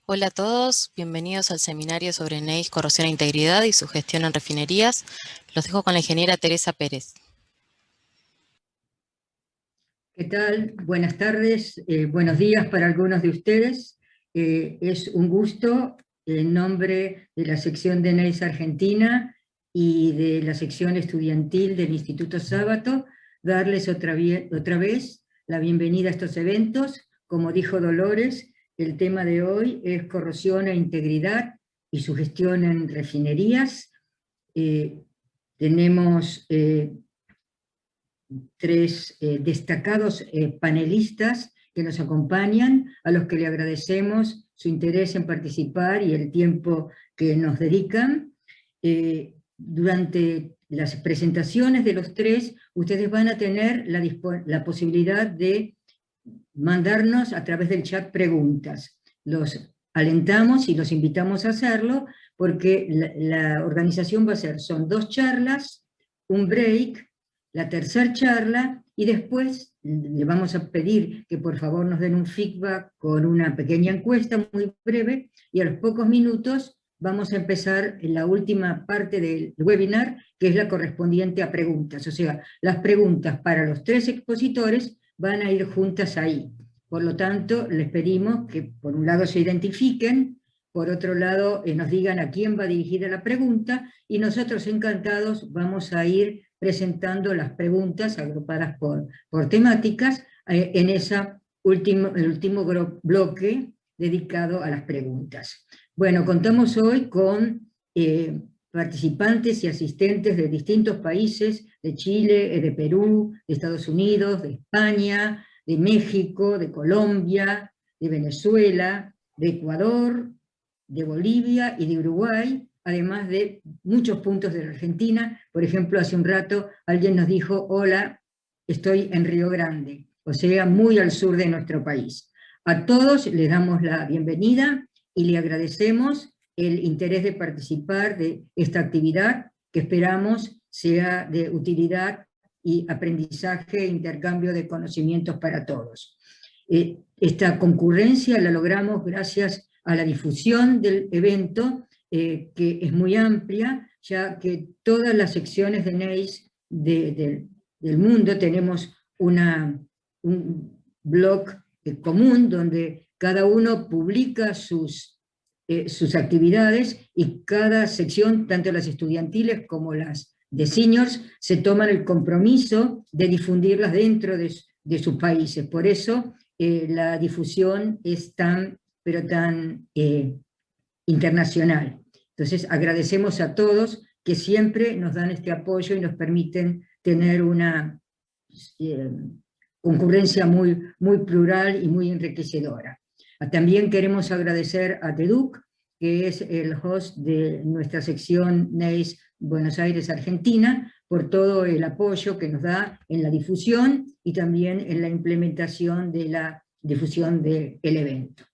Hola a todos, bienvenidos al seminario sobre NEIS, corrosión e integridad y su gestión en refinerías. Los dejo con la ingeniera Teresa Pérez. ¿Qué tal? Buenas tardes, buenos días para algunos de ustedes. Es un gusto, en nombre de la sección de NEIS Argentina y de la sección estudiantil del Instituto Sábato, darles otra vez la bienvenida a estos eventos. Como dijo Dolores, el tema de hoy es corrosión e integridad y su gestión en refinerías. Tenemos tres destacados panelistas que nos acompañan, a los que le agradecemos su interés en participar y el tiempo que nos dedican. Durante las presentaciones de los tres, ustedes van a tener la posibilidad de mandarnos a través del chat preguntas. Los alentamos y los invitamos a hacerlo, porque la organización va a ser, son 2 charlas, un break, la tercera charla, y después le vamos a pedir que por favor nos den un feedback con una pequeña encuesta muy breve, y a los pocos minutos vamos a empezar en la última parte del webinar, que es la correspondiente a preguntas. O sea, las preguntas para los 3 expositores van a ir juntas ahí. Por lo tanto, les pedimos que por un lado se identifiquen, por otro lado nos digan a quién va dirigida la pregunta, y nosotros encantados vamos a ir presentando las preguntas agrupadas por temáticas en el último bloque dedicado a las preguntas. Bueno, contamos hoy con participantes y asistentes de distintos países, de Chile, de Perú, de Estados Unidos, de España, de México, de Colombia, de Venezuela, de Ecuador, de Bolivia y de Uruguay, además de muchos puntos de la Argentina. Por ejemplo, hace un rato alguien nos dijo: hola, estoy en Río Grande, o sea, muy al sur de nuestro país. A todos les damos la bienvenida y le agradecemos el interés de participar de esta actividad, que esperamos sea de utilidad y aprendizaje e intercambio de conocimientos para todos. Esta concurrencia la logramos gracias a la difusión del evento, que es muy amplia, ya que todas las secciones de NEIS del mundo tenemos un blog común, donde cada uno publica sus actividades, y cada sección, tanto las estudiantiles como las de seniors, se toman el compromiso de difundirlas dentro de sus países. Por eso la difusión es tan internacional. Entonces agradecemos a todos que siempre nos dan este apoyo y nos permiten tener una concurrencia muy plural y muy enriquecedora. También queremos agradecer a TEDUC, que es el host de nuestra sección NEIS Buenos Aires, Argentina, por todo el apoyo que nos da en la difusión y también en la implementación de la difusión del evento.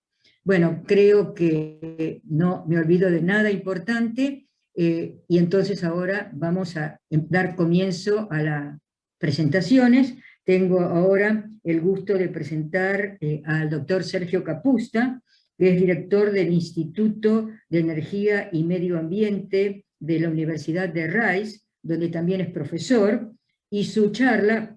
Bueno, creo que no me olvido de nada importante, y entonces ahora vamos a dar comienzo a las presentaciones. Tengo ahora el gusto de presentar al doctor Sergio Capusta, que es director del Instituto de Energía y Medio Ambiente de la Universidad de Rice, donde también es profesor, y su charla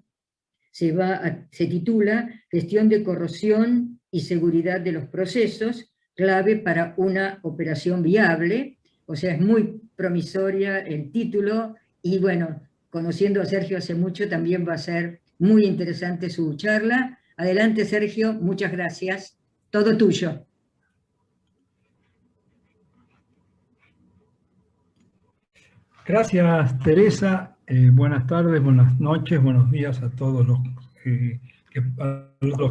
se titula Gestión de corrosión y seguridad de los procesos, clave para una operación viable. O sea, es muy promisoria el título, y bueno, conociendo a Sergio hace mucho, también va a ser muy interesante su charla. Adelante, Sergio, muchas gracias. Todo tuyo. Gracias, Teresa. Buenas tardes, buenas noches, buenos días a todos los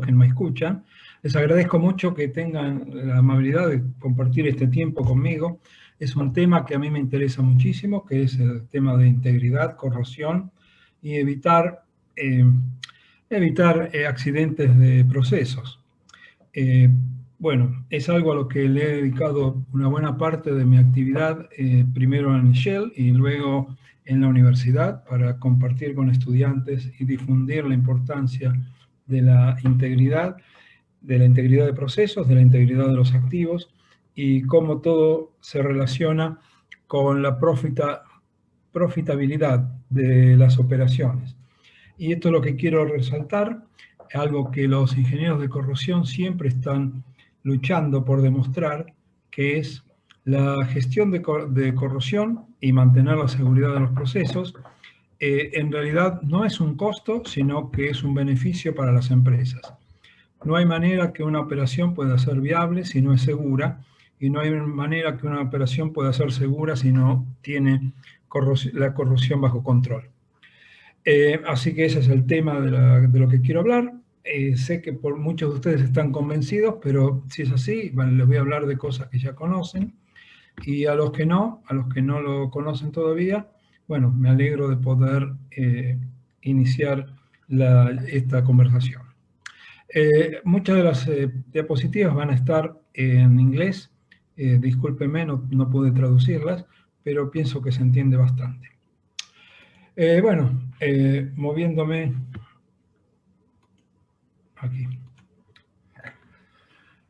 que me escuchan. Les agradezco mucho que tengan la amabilidad de compartir este tiempo conmigo. Es un tema que a mí me interesa muchísimo, que es el tema de integridad, corrosión y evitar accidentes de procesos. Bueno, es algo a lo que le he dedicado una buena parte de mi actividad, primero en Shell y luego en la universidad, para compartir con estudiantes y difundir la importancia de la integridad de procesos, de la integridad de los activos y cómo todo se relaciona con la profitabilidad de las operaciones. Y esto es lo que quiero resaltar, algo que los ingenieros de corrosión siempre están luchando por demostrar, que es la gestión de corrosión y mantener la seguridad de los procesos. En realidad no es un costo, sino que es un beneficio para las empresas. No hay manera que una operación pueda ser viable si no es segura, y no hay manera que una operación pueda ser segura si no tiene la corrosión bajo control. Así que ese es el tema de lo que quiero hablar. Sé que por muchos de ustedes están convencidos, pero si es así, bueno, les voy a hablar de cosas que ya conocen. Y a los que no lo conocen todavía, bueno, me alegro de poder iniciar esta conversación. Muchas de las diapositivas van a estar en inglés. Discúlpenme, no pude traducirlas, pero pienso que se entiende bastante. Moviéndome aquí.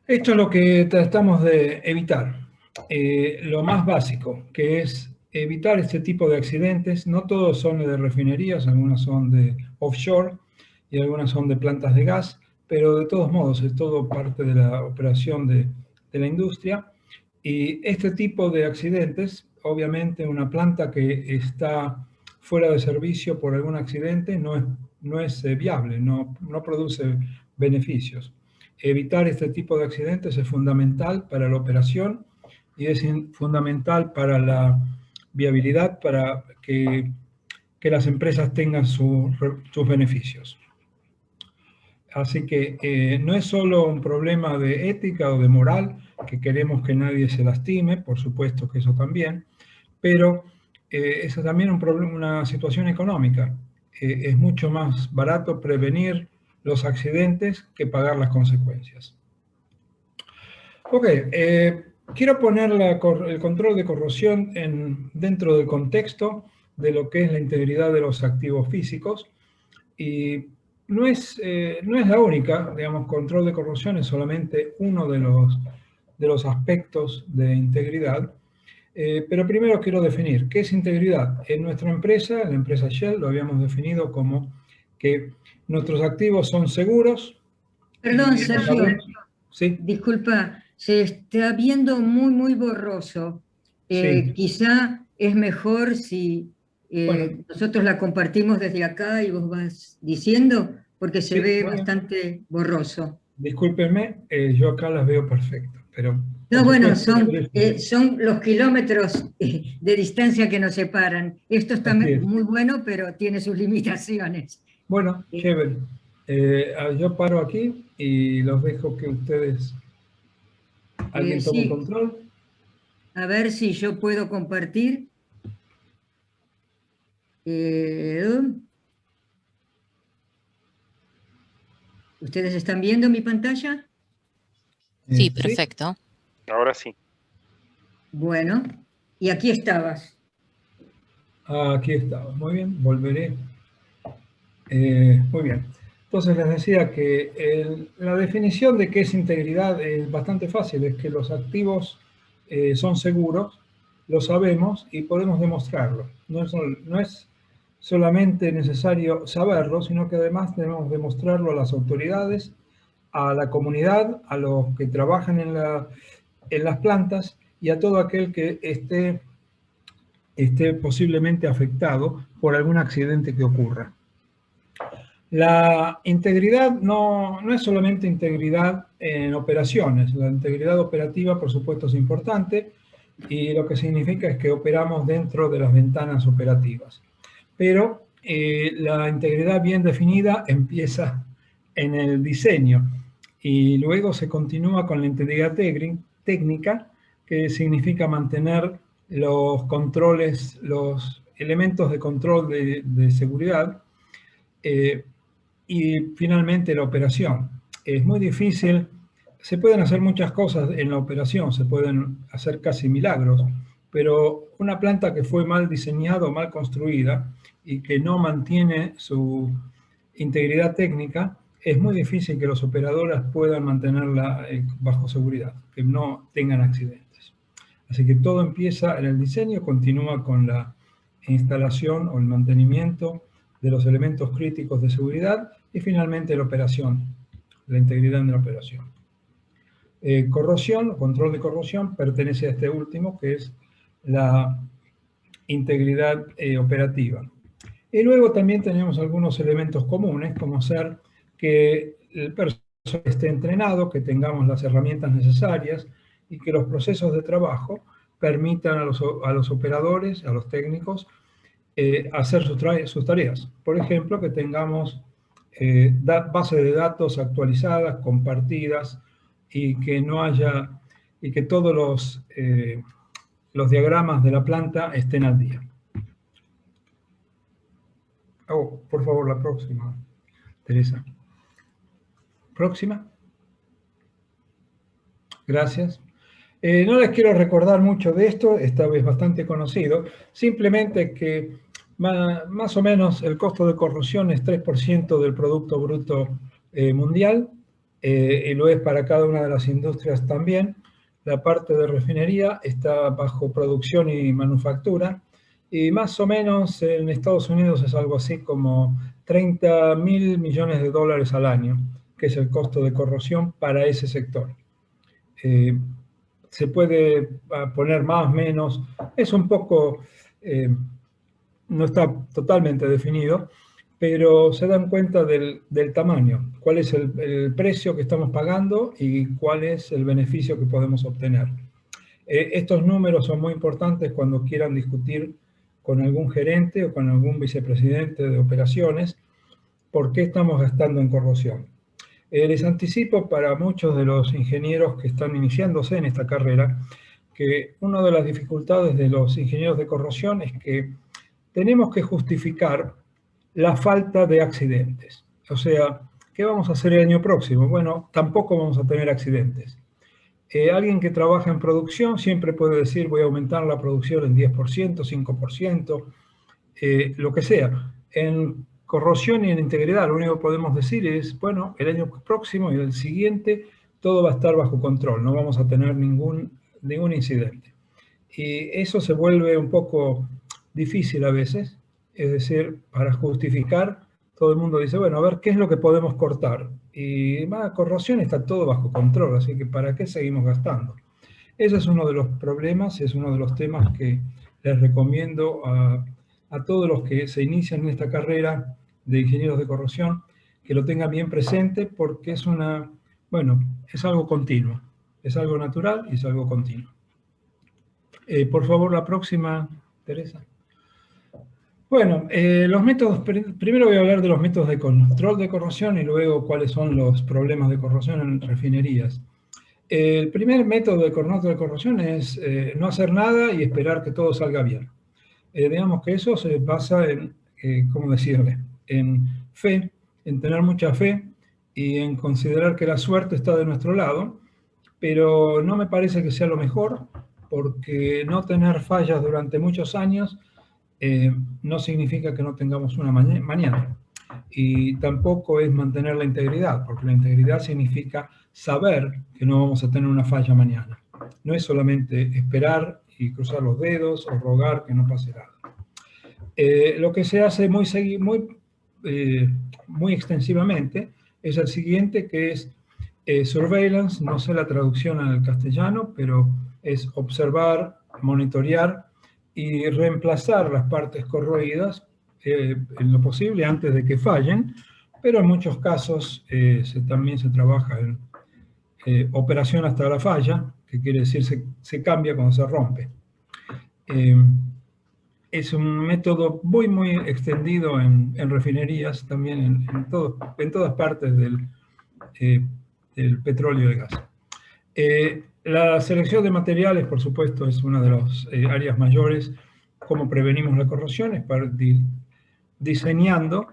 Esto es lo que tratamos de evitar. Lo más básico, que es evitar este tipo de accidentes. No todos son de refinerías, algunas son de offshore y algunas son de plantas de gas, pero de todos modos es todo parte de la operación de la industria. Y este tipo de accidentes, obviamente una planta que está fuera de servicio por algún accidente no es viable, no produce beneficios. Evitar este tipo de accidentes es fundamental para la operación y es fundamental para la viabilidad, para que las empresas tengan sus beneficios. Así que no es solo un problema de ética o de moral, que queremos que nadie se lastime, por supuesto que eso también, pero es también una situación económica. Es mucho más barato prevenir los accidentes que pagar las consecuencias. Ok, quiero poner el control de corrosión dentro del contexto de lo que es la integridad de los activos físicos, y no es la única, digamos, control de corrosión es solamente uno de los aspectos de integridad. Pero primero quiero definir qué es integridad. En nuestra empresa, en la empresa Shell, lo habíamos definido como que nuestros activos son seguros. Perdón, Sergio, ¿sí? Disculpa, se está viendo muy borroso. Sí. Quizá es mejor si Bueno. nosotros la compartimos desde acá y vos vas diciendo, porque se ve bastante borroso. Discúlpenme, yo acá las veo perfecto, pero... No, bueno, son los kilómetros de distancia que nos separan. Esto está muy bueno, pero tiene sus limitaciones. Bueno, chévere. Yo paro aquí y los dejo que ustedes... ¿Alguien tome el control? A ver si yo puedo compartir. ¿Ustedes están viendo mi pantalla? Sí, perfecto. Ahora sí. Bueno, y aquí estabas. Aquí estaba, muy bien, volveré. Muy bien. Entonces les decía que la definición de qué es integridad es bastante fácil, es que los activos son seguros, lo sabemos y podemos demostrarlo. No es solamente necesario saberlo, sino que además debemos demostrarlo a las autoridades, a la comunidad, a los que trabajan en las plantas y a todo aquel que esté posiblemente afectado por algún accidente que ocurra. La integridad no es solamente integridad en operaciones. La integridad operativa, por supuesto, es importante y lo que significa es que operamos dentro de las ventanas operativas. Pero la integridad bien definida empieza en el diseño y luego se continúa con la integridad técnica, que significa mantener los controles, los elementos de control de seguridad, y finalmente la operación. Es muy difícil, se pueden hacer muchas cosas en la operación, se pueden hacer casi milagros, pero una planta que fue mal diseñada o mal construida y que no mantiene su integridad técnica es muy difícil que los operadores puedan mantenerla bajo seguridad, que no tengan accidentes. Así que todo empieza en el diseño, continúa con la instalación o el mantenimiento de los elementos críticos de seguridad y finalmente la operación, la integridad de la operación. Corrosión, control de corrosión, pertenece a este último, que es la integridad operativa. Y luego también tenemos algunos elementos comunes, como ser que el personal esté entrenado, que tengamos las herramientas necesarias y que los procesos de trabajo permitan a los operadores, a los técnicos, hacer sus tareas. Por ejemplo, que tengamos bases de datos actualizadas, compartidas, y que no haya, y que todos los diagramas de la planta estén al día. Oh, por favor, la próxima, Teresa. Próxima. Gracias. No les quiero recordar mucho de esto, esta vez bastante conocido, simplemente que más o menos el costo de corrosión es 3% del Producto Bruto mundial, y lo es para cada una de las industrias también. La parte de refinería está bajo producción y manufactura, y más o menos en Estados Unidos es algo así como 30.000 millones de dólares al año, que es el costo de corrosión para ese sector. Se puede poner más o menos, es un poco, no está totalmente definido, pero se dan cuenta del tamaño, cuál es el precio que estamos pagando y cuál es el beneficio que podemos obtener. Estos números son muy importantes cuando quieran discutir con algún gerente o con algún vicepresidente de operaciones por qué estamos gastando en corrosión. Les anticipo para muchos de los ingenieros que están iniciándose en esta carrera que una de las dificultades de los ingenieros de corrosión es que tenemos que justificar la falta de accidentes. O sea, ¿qué vamos a hacer el año próximo? Bueno, tampoco vamos a tener accidentes. Alguien que trabaja en producción siempre puede decir voy a aumentar la producción en 10%, 5%, lo que sea. En corrosión y en integridad lo único que podemos decir es, bueno, el año próximo y el siguiente todo va a estar bajo control, no vamos a tener ningún incidente. Y eso se vuelve un poco difícil a veces, es decir, para justificar, todo el mundo dice, bueno, a ver, ¿qué es lo que podemos cortar? Y corrosión está todo bajo control, así que ¿para qué seguimos gastando? Ese es uno de los problemas, es uno de los temas que les recomiendo a todos los que se inician en esta carrera de ingenieros de corrosión, que lo tengan bien presente porque es es algo continuo, es algo natural y es algo continuo. Por favor, la próxima, Teresa. Bueno, los métodos, primero voy a hablar de los métodos de control de corrosión y luego cuáles son los problemas de corrosión en refinerías. El primer método de control de corrosión es no hacer nada y esperar que todo salga bien. Digamos que eso se basa en, ¿cómo decirle? En fe, en tener mucha fe y en considerar que la suerte está de nuestro lado, pero no me parece que sea lo mejor, porque no tener fallas durante muchos años no significa que no tengamos una mañana. Y tampoco es mantener la integridad, porque la integridad significa saber que no vamos a tener una falla mañana. No es solamente esperar y cruzar los dedos o rogar que no pase nada. Lo que se hace muy extensivamente es el siguiente, que es surveillance, no sé la traducción al castellano, pero es observar, monitorear y reemplazar las partes corroídas en lo posible antes de que fallen, pero en muchos casos también se trabaja en operación hasta la falla, que quiere decir se cambia cuando se rompe. Es un método muy extendido en refinerías, también en todas partes del petróleo y gas. La selección de materiales, por supuesto, es una de las áreas mayores. Cómo prevenimos la corrosión es diseñando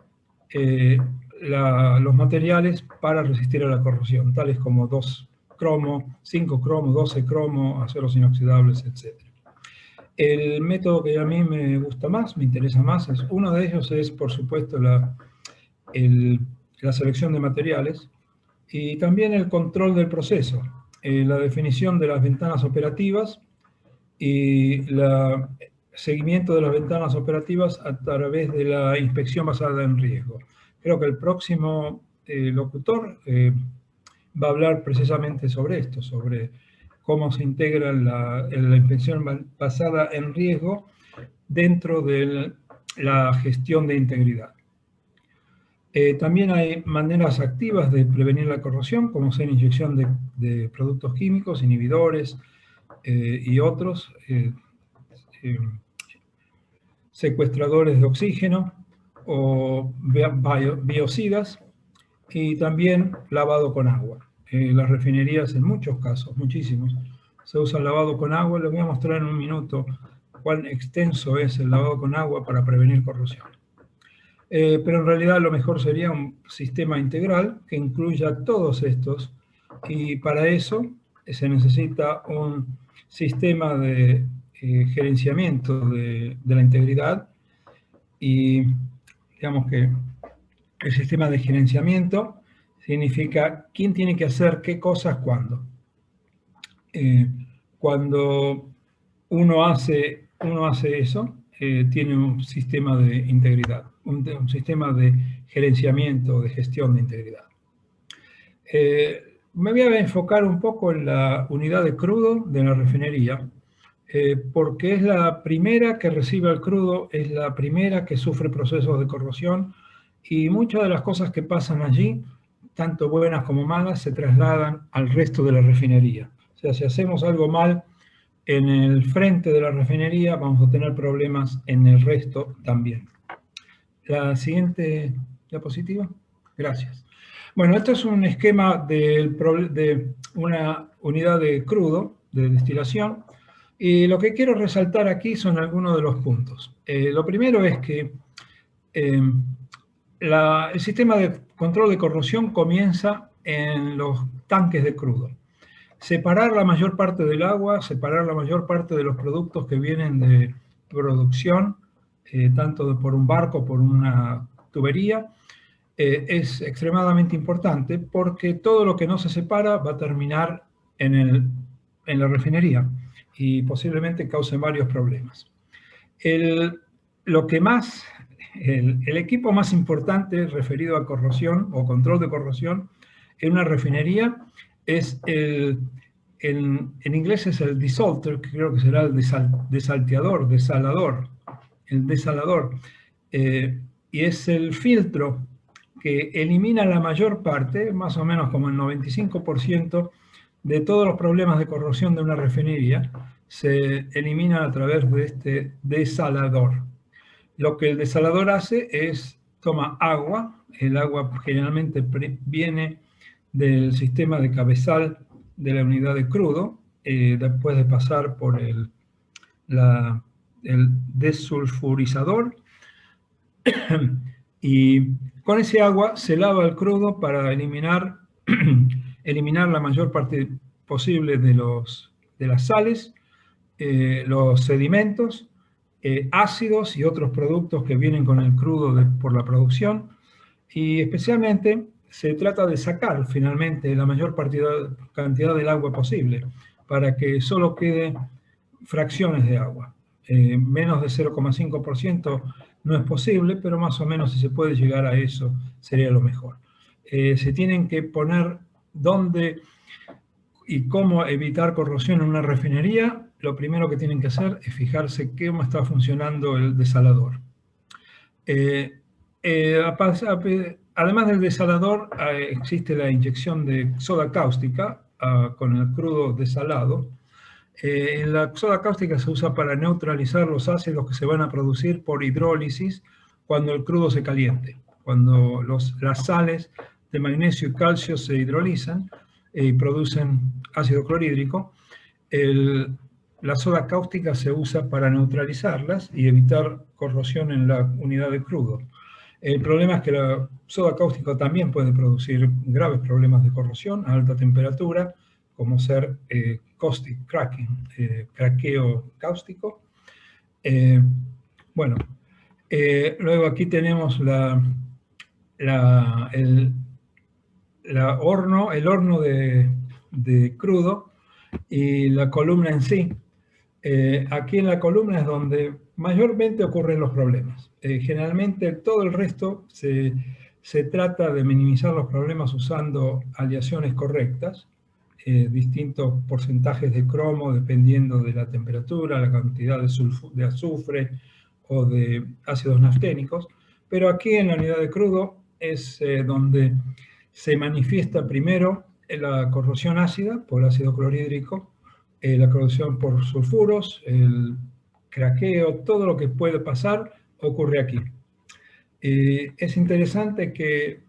los materiales para resistir a la corrosión, tales como 2 cromo, 5 cromo, 12 cromo, aceros inoxidables, etc. El método que a mí me gusta más, me interesa más, uno de ellos es, por supuesto, el la selección de materiales y también el control del proceso, la definición de las ventanas operativas y el seguimiento de las ventanas operativas a través de la inspección basada en riesgo. Creo que el próximo locutor va a hablar precisamente sobre esto, sobre cómo se integra la inspección basada en riesgo dentro de la gestión de integridad. También hay maneras activas de prevenir la corrosión, como ser inyección de productos químicos, inhibidores y otros, secuestradores de oxígeno o biocidas, y también lavado con agua. Las refinerías en muchos casos, muchísimos, se usa el lavado con agua. Les voy a mostrar en un minuto cuán extenso es el lavado con agua para prevenir corrosión. Pero en realidad lo mejor sería un sistema integral que incluya todos estos, y para eso se necesita un sistema de gerenciamiento de la integridad, y digamos que el sistema de gerenciamiento significa quién tiene que hacer qué cosas cuándo. Cuando uno hace eso, tiene un sistema de integridad, un sistema de gerenciamiento, de gestión de integridad. Me voy a enfocar un poco en la unidad de crudo de la refinería, porque es la primera que recibe el crudo, es la primera que sufre procesos de corrosión, y muchas de las cosas que pasan allí, tanto buenas como malas, se trasladan al resto de la refinería. O sea, si hacemos algo mal en el frente de la refinería, vamos a tener problemas en el resto también. La siguiente diapositiva. Gracias. Bueno, esto es un esquema de una unidad de crudo, de destilación, y lo que quiero resaltar aquí son algunos de los puntos. Lo primero es que el sistema de control de corrosión comienza en los tanques de crudo. Separar la mayor parte del agua, separar la mayor parte de los productos que vienen de producción, tanto por un barco o por una tubería, es extremadamente importante, porque todo lo que no se separa va a terminar en la refinería y posiblemente cause varios problemas. El equipo más importante referido a corrosión o control de corrosión en una refinería es en inglés es el desalter, que creo que será el desalteador, el desalador, y es el filtro que elimina la mayor parte, más o menos como el 95% de todos los problemas de corrosión de una refinería, se eliminan a través de este desalador. Lo que el desalador hace es, toma agua, el agua generalmente viene del sistema de cabezal de la unidad de crudo, después de pasar por el desulfurizador, y con ese agua se lava el crudo para eliminar la mayor parte posible de las sales, los sedimentos, ácidos y otros productos que vienen con el crudo por la producción, y especialmente se trata de sacar finalmente la mayor cantidad del agua posible para que solo quede fracciones de agua. Menos de 0,5% no es posible, pero más o menos si se puede llegar a eso sería lo mejor. Se tienen que poner dónde y cómo evitar corrosión en una refinería. Lo primero que tienen que hacer es fijarse cómo está funcionando el desalador. Además del desalador, existe la inyección de soda cáustica con el crudo desalado. La soda cáustica se usa para neutralizar los ácidos que se van a producir por hidrólisis cuando el crudo se caliente. Cuando las sales de magnesio y calcio se hidrolizan y producen ácido clorhídrico, la soda cáustica se usa para neutralizarlas y evitar corrosión en la unidad de crudo. El problema es que la soda cáustica también puede producir graves problemas de corrosión a alta temperatura, como ser caustic cracking, craqueo cáustico. Luego aquí tenemos el horno de crudo y la columna en sí. Aquí en la columna es donde mayormente ocurren los problemas. Generalmente todo el resto se trata de minimizar los problemas usando aleaciones correctas, distintos porcentajes de cromo dependiendo de la temperatura, la cantidad de azufre o de ácidos nafténicos, pero aquí en la unidad de crudo es donde se manifiesta primero la corrosión ácida por ácido clorhídrico, la corrosión por sulfuros, el craqueo, todo lo que puede pasar ocurre aquí. Es interesante que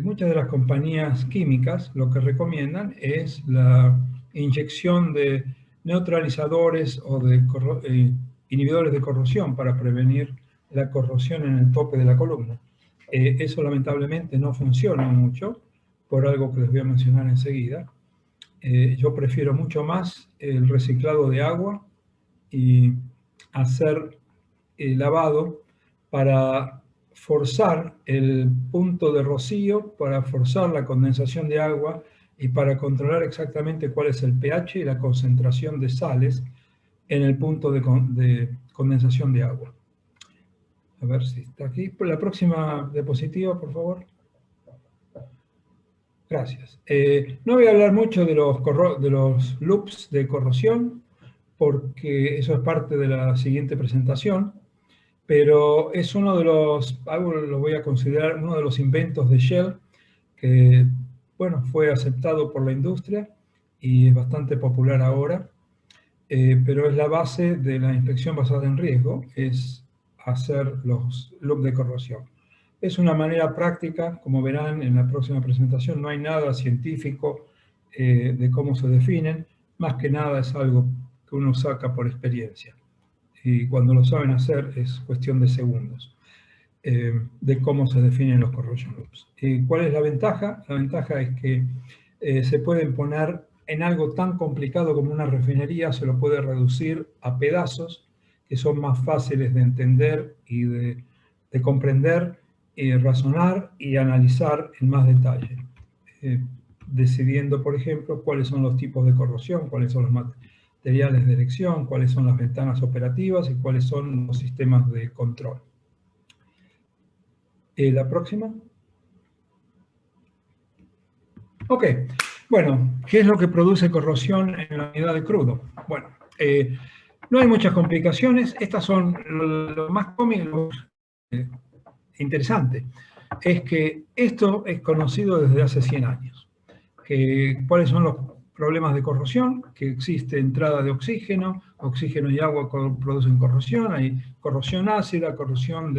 muchas de las compañías químicas lo que recomiendan es la inyección de neutralizadores o de inhibidores de corrosión para prevenir la corrosión en el tope de la columna. Eso lamentablemente no funciona mucho, por algo que les voy a mencionar enseguida. Yo prefiero mucho más el reciclado de agua y hacer el lavado para forzar el punto de rocío, para forzar la condensación de agua y para controlar exactamente cuál es el pH y la concentración de sales en el punto de condensación de agua. A ver si está aquí. La próxima diapositiva, por favor. Gracias. No voy a hablar mucho de los loops de corrosión, porque eso es parte de la siguiente presentación, pero es uno de los, algo lo voy a considerar uno de los inventos de Shell, que, bueno, fue aceptado por la industria y es bastante popular ahora, pero es la base de la inspección basada en riesgo, es hacer los loops de corrosión. Es una manera práctica, como verán en la próxima presentación, no hay nada científico de cómo se definen, más que nada es algo que uno saca por experiencia. Y cuando lo saben hacer es cuestión de segundos de cómo se definen los corrosion loops. ¿Cuál es la ventaja? La ventaja es que se pueden poner en algo tan complicado como una refinería, se lo puede reducir a pedazos que son más fáciles de entender y de comprender, razonar y analizar en más detalle, decidiendo, por ejemplo, cuáles son los tipos de corrosión, cuáles son los materiales de elección, cuáles son las ventanas operativas y cuáles son los sistemas de control. La próxima. Ok, bueno, ¿qué es lo que produce corrosión en la unidad de crudo? Bueno, no hay muchas complicaciones, estas son lo más cómico, interesante, es que esto es conocido desde hace 100 años. ¿Cuáles son los problemas de corrosión? Que existe entrada de oxígeno y agua producen corrosión, hay corrosión ácida, corrosión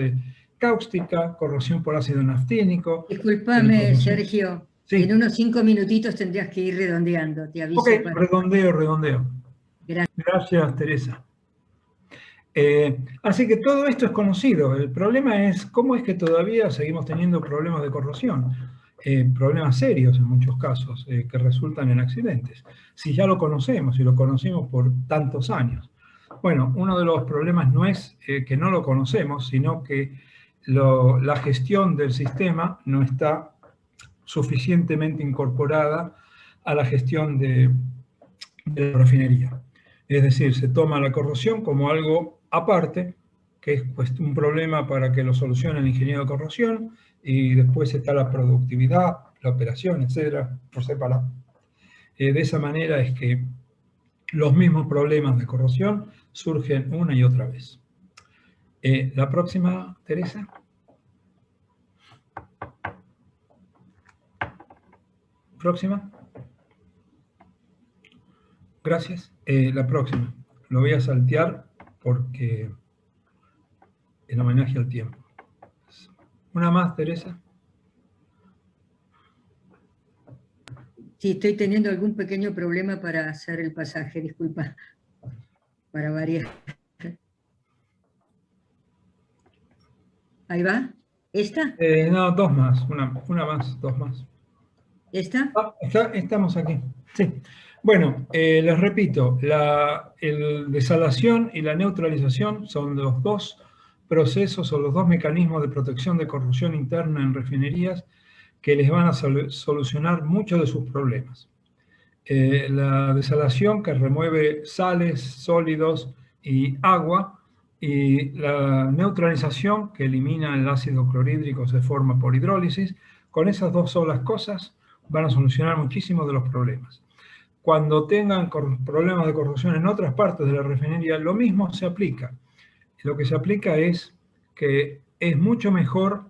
cáustica, corrosión por ácido naftínico. Discúlpame, Sergio, sí. En unos 5 minutitos tendrías que ir redondeando, te aviso. Ok, redondeo. Gracias, Teresa. Así que todo esto es conocido. El problema es cómo es que todavía seguimos teniendo problemas de corrosión. Problemas serios en muchos casos, que resultan en accidentes. Si ya lo conocemos, y lo conocimos por tantos años. Bueno, uno de los problemas no es que no lo conocemos, sino que la gestión del sistema no está suficientemente incorporada a la gestión de la refinería. Es decir, se toma la corrosión como algo aparte, que es pues, un problema para que lo solucione el ingeniero de corrosión, y después está la productividad, la operación, etcétera, por separado. De esa manera es que los mismos problemas de corrosión surgen una y otra vez. La próxima, Teresa. Próxima. Gracias. La próxima. Lo voy a saltear porque en homenaje al tiempo. Una más, Teresa. Sí, estoy teniendo algún pequeño problema para hacer el pasaje, disculpa, para variar. ¿Ahí va? ¿Esta? No, dos más, una más, dos más. ¿Esta? Estamos aquí, sí. Bueno, les repito, el desalación y la neutralización son los dos procesos o los dos mecanismos de protección de corrosión interna en refinerías que les van a solucionar muchos de sus problemas. La desalación, que remueve sales, sólidos y agua, y la neutralización, que elimina el ácido clorhídrico de forma por hidrólisis. Con esas dos solas cosas van a solucionar muchísimos de los problemas. Cuando tengan problemas de corrosión en otras partes de la refinería, lo mismo se aplica. Lo que se aplica es que es mucho mejor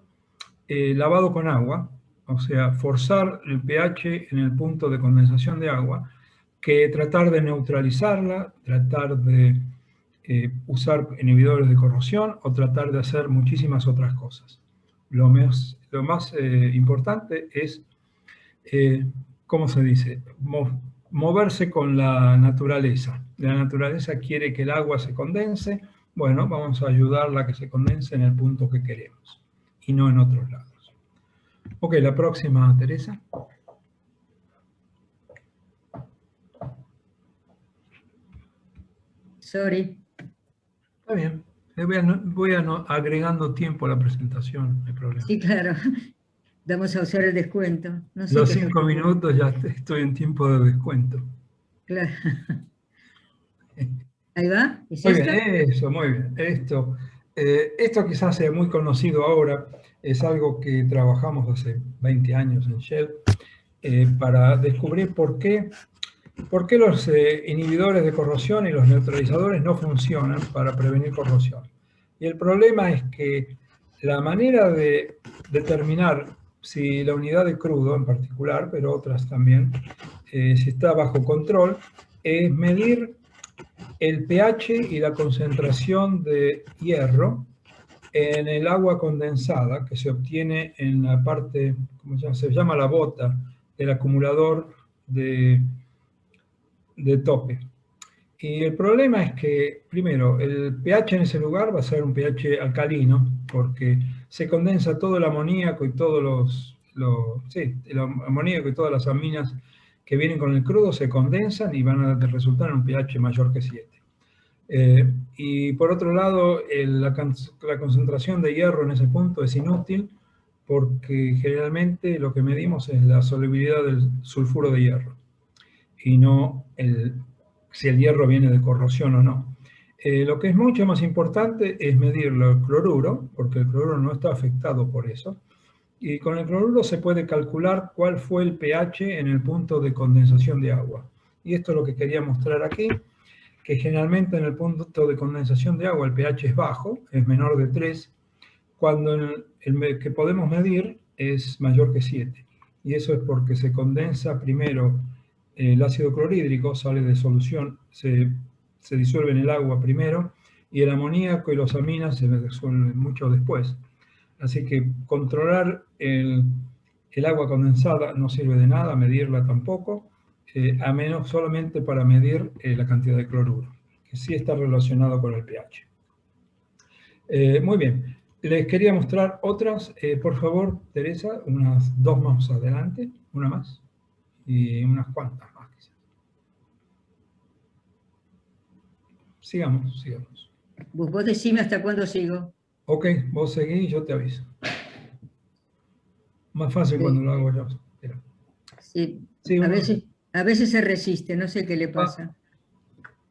lavado con agua, o sea, forzar el pH en el punto de condensación de agua, que tratar de neutralizarla, tratar de usar inhibidores de corrosión o tratar de hacer muchísimas otras cosas. Lo más importante es, ¿cómo se dice? Moverse con la naturaleza. La naturaleza quiere que el agua se condense. Bueno, vamos a ayudarla a que se condense en el punto que queremos y no en otros lados. Ok, la próxima, Teresa. Sorry. Está bien. Voy agregando tiempo a la presentación, no hay problema. Sí, claro. Vamos a usar el descuento. No sé Los qué es lo 5 que... minutos ya estoy en tiempo de descuento. Claro. Ahí va. ¿Es Muy esta? bien, eso, muy bien. Esto quizás sea muy conocido ahora, es algo que trabajamos hace 20 años en Shell, para descubrir por qué los inhibidores de corrosión y los neutralizadores no funcionan para prevenir corrosión. Y el problema es que la manera de determinar si la unidad de crudo en particular, pero otras también, si está bajo control, es medir el pH y la concentración de hierro en el agua condensada que se obtiene en la parte, ¿cómo se llama? La bota del acumulador de tope. Y el problema es que, primero, el pH en ese lugar va a ser un pH alcalino, porque se condensa todo el amoníaco y todos el amoníaco y todas las aminas que vienen con el crudo se condensan y van a resultar en un pH mayor que 7. Y por otro lado, la concentración de hierro en ese punto es inútil, porque generalmente lo que medimos es la solubilidad del sulfuro de hierro y no si el hierro viene de corrosión o no. Lo que es mucho más importante es medir el cloruro, porque el cloruro no está afectado por eso, y con el cloruro se puede calcular cuál fue el pH en el punto de condensación de agua. Y esto es lo que quería mostrar aquí, que generalmente en el punto de condensación de agua el pH es bajo, es menor de 3, cuando el que podemos medir es mayor que 7. Y eso es porque se condensa primero el ácido clorhídrico, sale de solución, se disuelve en el agua primero, y el amoníaco y los aminas se disuelven mucho después. Así que controlar el agua condensada no sirve de nada, medirla tampoco, a menos solamente para medir la cantidad de cloruro, que sí está relacionado con el pH. Muy bien, les quería mostrar otras. Por favor, Teresa, unas 2 más adelante, una más, y unas cuantas más quizás. Sigamos. Vos decime hasta cuándo sigo. Ok, vos seguís y yo te aviso. Más fácil Sí. cuando lo hago yo. Mira. Sí. Sí, A veces se resiste, no sé qué le pasa.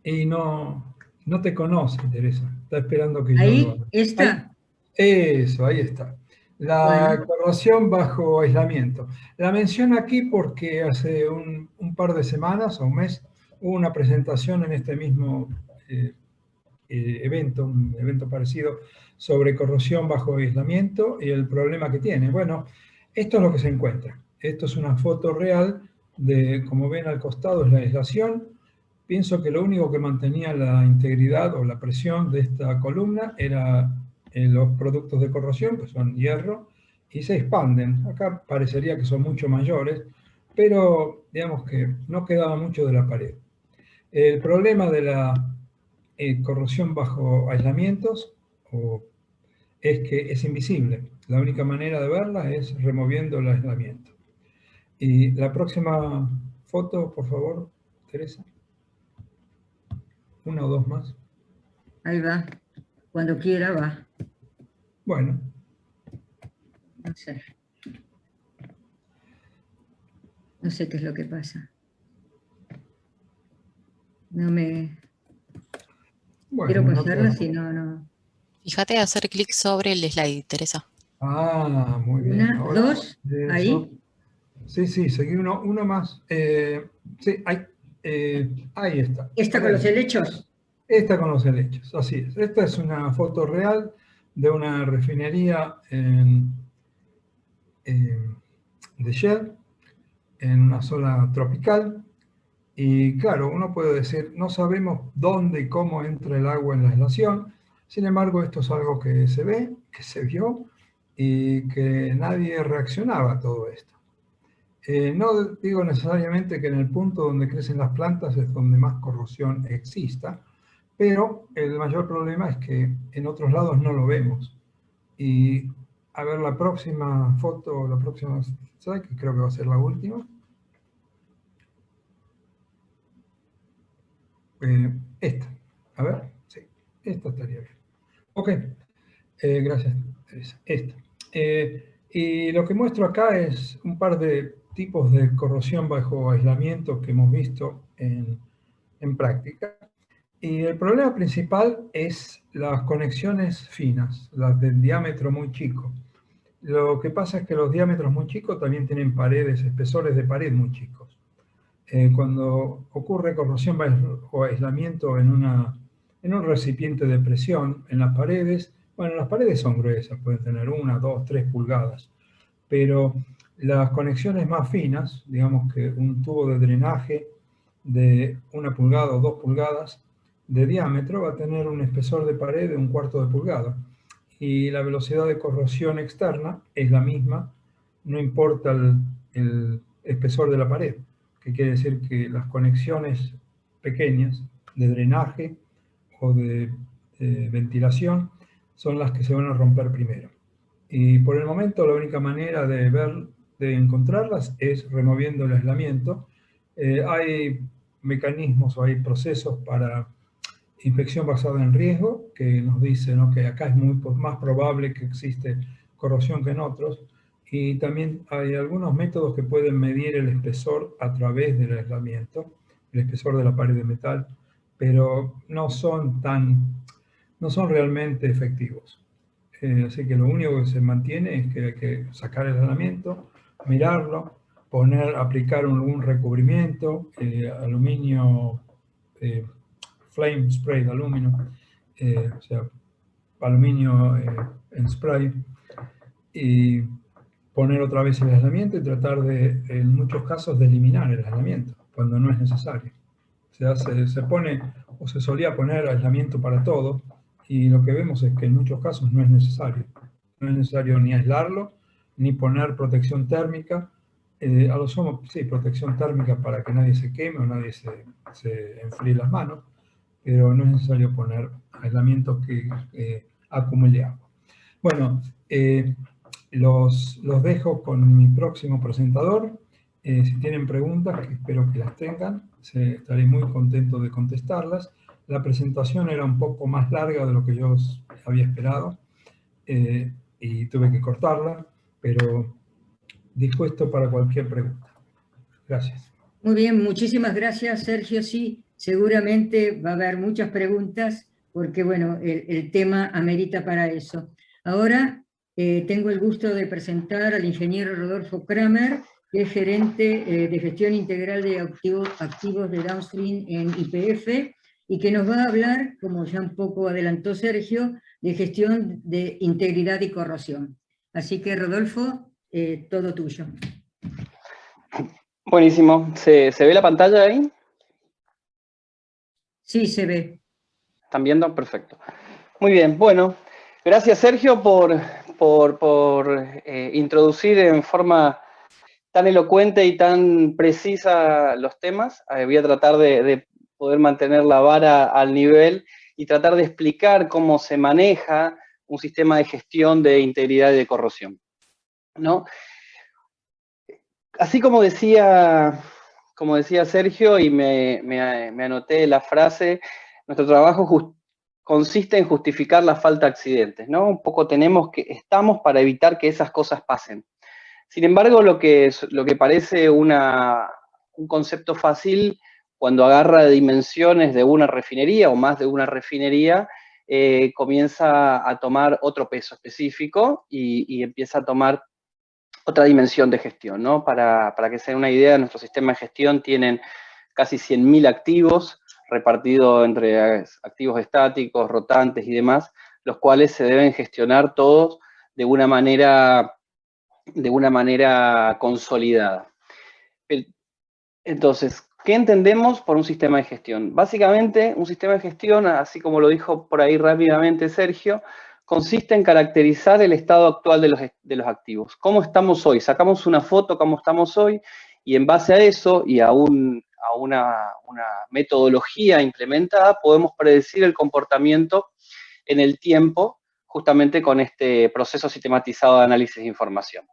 Y no te conoce, Teresa. Está esperando que yo lo haga. ¿Ahí? ¿Esta? Ahí está. La Bueno. corrosión bajo aislamiento. La menciono aquí porque hace un par de semanas o un mes hubo una presentación en este mismo evento, un evento parecido, sobre corrosión bajo aislamiento y el problema que tiene. Bueno, esto es lo que se encuentra. Esto es una foto real de, como ven al costado, es la aislación. Pienso que lo único que mantenía la integridad o la presión de esta columna era los productos de corrosión, que son hierro, y se expanden. Acá parecería que son mucho mayores, pero digamos que no quedaba mucho de la pared. El problema de la corrosión bajo aislamientos es que es invisible. La única manera de verla es removiendo el aislamiento. Y la próxima foto, por favor, Teresa. Una o dos más. Ahí va. Cuando quiera va. Bueno. No sé. No sé qué es lo que pasa. No me... Bueno, Quiero no pasarla, si no... Fíjate de hacer clic sobre el slide, Teresa. Muy bien. Una, Ahora, dos, eso. ahí. Sí, seguí uno más. Sí, ahí está. ¿Esta con los helechos? Esta con los helechos, así es. Esta es una foto real de una refinería de Shell en una zona tropical. Y claro, uno puede decir, no sabemos dónde y cómo entra el agua en la aislación. Sin embargo, esto es algo que se ve, que se vio y que nadie reaccionaba a todo esto. No digo necesariamente que en el punto donde crecen las plantas es donde más corrosión exista, pero el mayor problema es que en otros lados no lo vemos. Y a ver la próxima foto, la próxima slide, que creo que va a ser la última. Esta, a ver, sí, esta estaría bien. Ok, gracias, Teresa. Esta. Y lo que muestro acá es un par de tipos de corrosión bajo aislamiento que hemos visto en práctica. Y el problema principal es las conexiones finas, las del diámetro muy chico. Lo que pasa es que los diámetros muy chicos también tienen paredes, espesores de pared muy chicos. Cuando ocurre corrosión o aislamiento en un recipiente de presión, en las paredes, bueno, las paredes son gruesas, pueden tener 1, 2, 3 pulgadas, pero las conexiones más finas, digamos que un tubo de drenaje de 1 pulgada o 2 pulgadas de diámetro va a tener un espesor de pared de 1/4 de pulgada y la velocidad de corrosión externa es la misma, no importa el espesor de la pared, que quiere decir que las conexiones pequeñas de drenaje o de ventilación son las que se van a romper primero. Y por el momento la única manera de encontrarlas es removiendo el aislamiento. Hay mecanismos o hay procesos para inspección basada en riesgo que nos dicen, ¿no?, que acá es más probable que existe corrosión que en otros. Y también hay algunos métodos que pueden medir el espesor a través del aislamiento, el espesor de la pared de metal, pero no son realmente efectivos. Así que lo único que se mantiene es que hay que sacar el aislamiento, mirarlo, aplicar algún recubrimiento, aluminio, flame spray de aluminio, o sea, aluminio en spray, y poner otra vez el aislamiento y tratar de, en muchos casos, de eliminar el aislamiento cuando no es necesario. O sea, se pone o se solía poner aislamiento para todo y lo que vemos es que en muchos casos no es necesario. No es necesario ni aislarlo, ni poner protección térmica. A lo sumo, sí, protección térmica para que nadie se queme o nadie se enfríe las manos, pero no es necesario poner aislamiento que acumule agua. Bueno, los dejo con mi próximo presentador. Si tienen preguntas, que espero que las tengan, estaré muy contento de contestarlas. La presentación era un poco más larga de lo que yo había esperado y tuve que cortarla, pero dispuesto para cualquier pregunta. Gracias. Muy bien, muchísimas gracias, Sergio. Sí, seguramente va a haber muchas preguntas, porque bueno, el tema amerita para eso. Ahora tengo el gusto de presentar al ingeniero Rodolfo Kramer, que es gerente de gestión integral de activos de downstream en YPF, y que nos va a hablar, como ya un poco adelantó Sergio, de gestión de integridad y corrosión. Así que, Rodolfo, todo tuyo. Buenísimo. ¿Se ve la pantalla ahí? Sí, se ve. ¿Están viendo? Perfecto. Muy bien. Bueno, gracias, Sergio, por introducir en forma tan elocuente y tan precisa los temas. Voy a tratar de poder mantener la vara al nivel y tratar de explicar cómo se maneja un sistema de gestión de integridad y de corrosión, ¿no? Así como decía Sergio, y me anoté la frase, nuestro trabajo consiste en justificar la falta de accidentes, ¿no? Un poco estamos para evitar que esas cosas pasen. Sin embargo, lo que parece un concepto fácil, cuando agarra dimensiones de una refinería o más de una refinería, comienza a tomar otro peso específico y empieza a tomar otra dimensión de gestión, ¿no? Para que se den una idea, nuestro sistema de gestión tienen casi 100.000 activos repartidos entre activos estáticos, rotantes y demás, los cuales se deben gestionar todos de una manera consolidada. Entonces, ¿qué entendemos por un sistema de gestión? Básicamente, un sistema de gestión, así como lo dijo por ahí rápidamente Sergio, consiste en caracterizar el estado actual de los activos. ¿Cómo estamos hoy? Sacamos una foto, cómo estamos hoy, y en base a eso y a una metodología implementada, podemos predecir el comportamiento en el tiempo, justamente con este proceso sistematizado de análisis de información.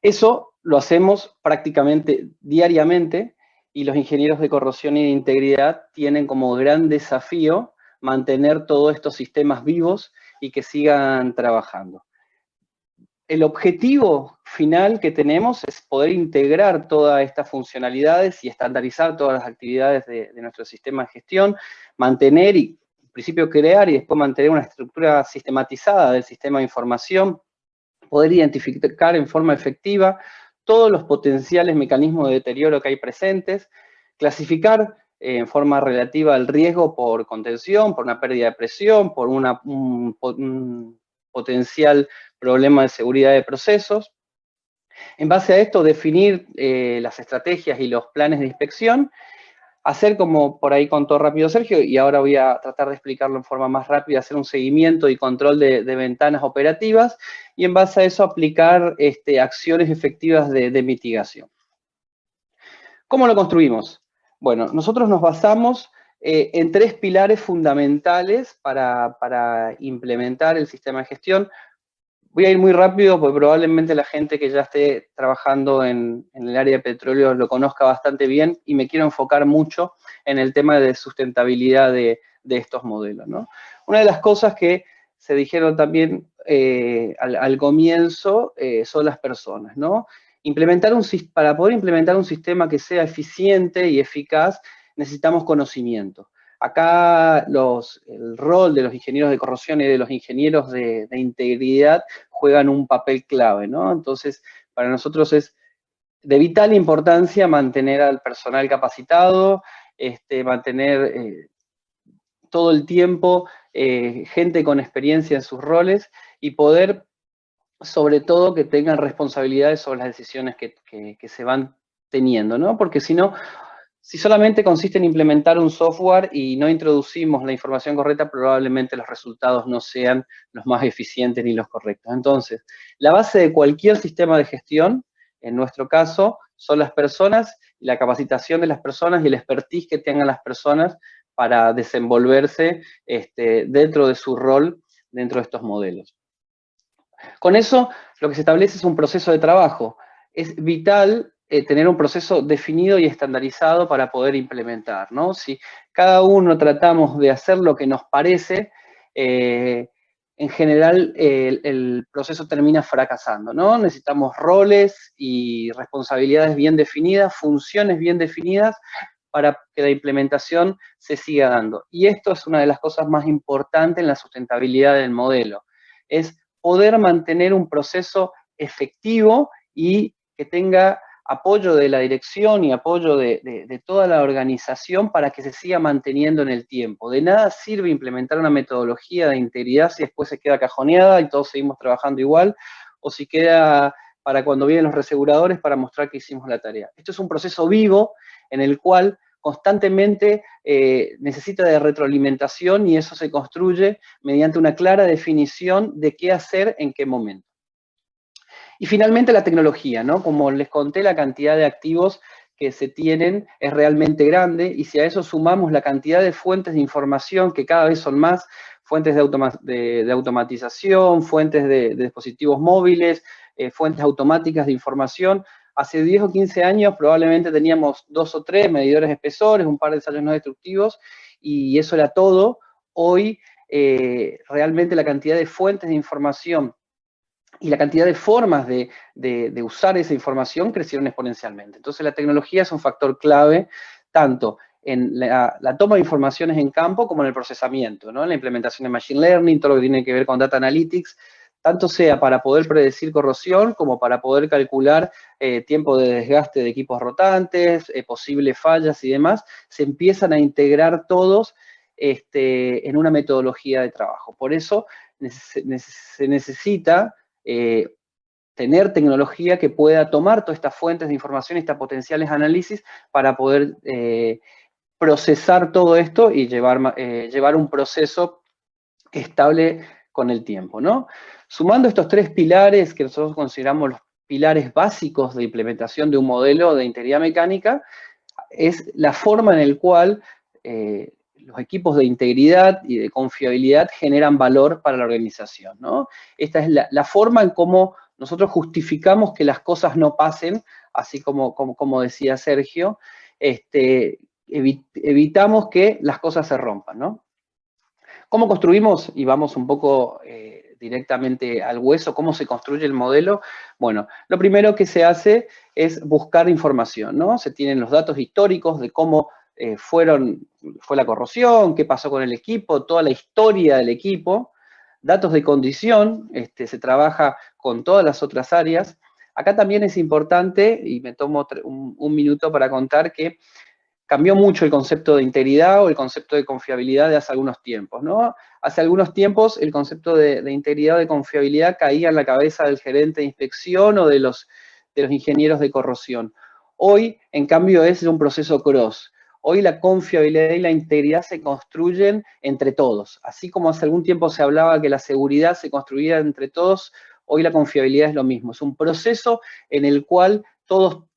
Eso lo hacemos prácticamente diariamente, y los ingenieros de corrosión y de integridad tienen como gran desafío mantener todos estos sistemas vivos y que sigan trabajando. El objetivo final que tenemos es poder integrar todas estas funcionalidades y estandarizar todas las actividades de nuestro sistema de gestión, mantener y, en principio, crear y después mantener una estructura sistematizada del sistema de información, poder identificar en forma efectiva todos los potenciales mecanismos de deterioro que hay presentes, clasificar en forma relativa el riesgo por contención, por una pérdida de presión, por un potencial problema de seguridad de procesos. En base a esto, definir las estrategias y los planes de inspección, hacer, como por ahí contó rápido Sergio, y ahora voy a tratar de explicarlo en forma más rápida, hacer un seguimiento y control de ventanas operativas, y en base a eso aplicar acciones efectivas de mitigación. ¿Cómo lo construimos? Bueno, nosotros nos basamos en 3 pilares fundamentales para implementar el sistema de gestión. Voy a ir muy rápido porque probablemente la gente que ya esté trabajando en el área de petróleo lo conozca bastante bien, y me quiero enfocar mucho en el tema de sustentabilidad de estos modelos, ¿no? Una de las cosas que se dijeron también al comienzo son las personas, ¿no? Para poder implementar un sistema que sea eficiente y eficaz, necesitamos conocimiento. Acá el rol de los ingenieros de corrosión y de los ingenieros de integridad juegan un papel clave, ¿no? Entonces, para nosotros es de vital importancia mantener al personal capacitado, mantener todo el tiempo gente con experiencia en sus roles, y poder, sobre todo, que tengan responsabilidades sobre las decisiones que se van teniendo, ¿no? Porque si no, si solamente consiste en implementar un software y no introducimos la información correcta, probablemente los resultados no sean los más eficientes ni los correctos. Entonces, la base de cualquier sistema de gestión, en nuestro caso, son las personas, la capacitación de las personas y el expertise que tengan las personas para desenvolverse dentro de su rol, dentro de estos modelos. Con eso, lo que se establece es un proceso de trabajo. Es vital tener un proceso definido y estandarizado para poder implementar, ¿no? Si cada uno tratamos de hacer lo que nos parece, en general el proceso termina fracasando, ¿no? Necesitamos roles y responsabilidades bien definidas, funciones bien definidas, para que la implementación se siga dando. Y esto es una de las cosas más importantes en la sustentabilidad del modelo, es poder mantener un proceso efectivo y que tenga apoyo de la dirección y apoyo de toda la organización para que se siga manteniendo en el tiempo. De nada sirve implementar una metodología de integridad si después se queda cajoneada y todos seguimos trabajando igual, o si queda para cuando vienen los reaseguradores para mostrar que hicimos la tarea. Esto es un proceso vivo en el cual constantemente necesita de retroalimentación, y eso se construye mediante una clara definición de qué hacer en qué momento. Y finalmente la tecnología, ¿no? Como les conté, la cantidad de activos que se tienen es realmente grande, y si a eso sumamos la cantidad de fuentes de información, que cada vez son más, fuentes de automatización, fuentes de dispositivos móviles, fuentes automáticas de información. Hace 10 o 15 años probablemente teníamos 2 o 3 medidores de espesores, un par de ensayos no destructivos, y eso era todo. Hoy realmente la cantidad de fuentes de información y la cantidad de formas de usar esa información crecieron exponencialmente. Entonces la tecnología es un factor clave, tanto en la toma de informaciones en campo como en el procesamiento, ¿no? En la implementación de Machine Learning, todo lo que tiene que ver con Data Analytics, tanto sea para poder predecir corrosión como para poder calcular tiempo de desgaste de equipos rotantes, posibles fallas y demás, se empiezan a integrar todos en una metodología de trabajo. Por eso se necesita tener tecnología que pueda tomar todas estas fuentes de información, estas potenciales análisis, para poder procesar todo esto y llevar un proceso estable con el tiempo, ¿no? Sumando estos 3 pilares que nosotros consideramos los pilares básicos de implementación de un modelo de integridad mecánica, es la forma en la cual los equipos de integridad y de confiabilidad generan valor para la organización, ¿no? Esta es la forma en cómo nosotros justificamos que las cosas no pasen, así como decía Sergio, evitamos que las cosas se rompan, ¿no? ¿Cómo construimos? Y vamos un poco directamente al hueso, ¿cómo se construye el modelo? Bueno, lo primero que se hace es buscar información, ¿no? Se tienen los datos históricos de cómo fue la corrosión, qué pasó con el equipo, toda la historia del equipo, datos de condición, se trabaja con todas las otras áreas. Acá también es importante, y me tomo un minuto para contar que cambió mucho el concepto de integridad o el concepto de confiabilidad de hace algunos tiempos, ¿no? Hace algunos tiempos el concepto de integridad o de confiabilidad caía en la cabeza del gerente de inspección o de los ingenieros de corrosión. Hoy, en cambio, es un proceso cross. Hoy la confiabilidad y la integridad se construyen entre todos. Así como hace algún tiempo se hablaba que la seguridad se construía entre todos, hoy la confiabilidad es lo mismo. Es un proceso en el cual todos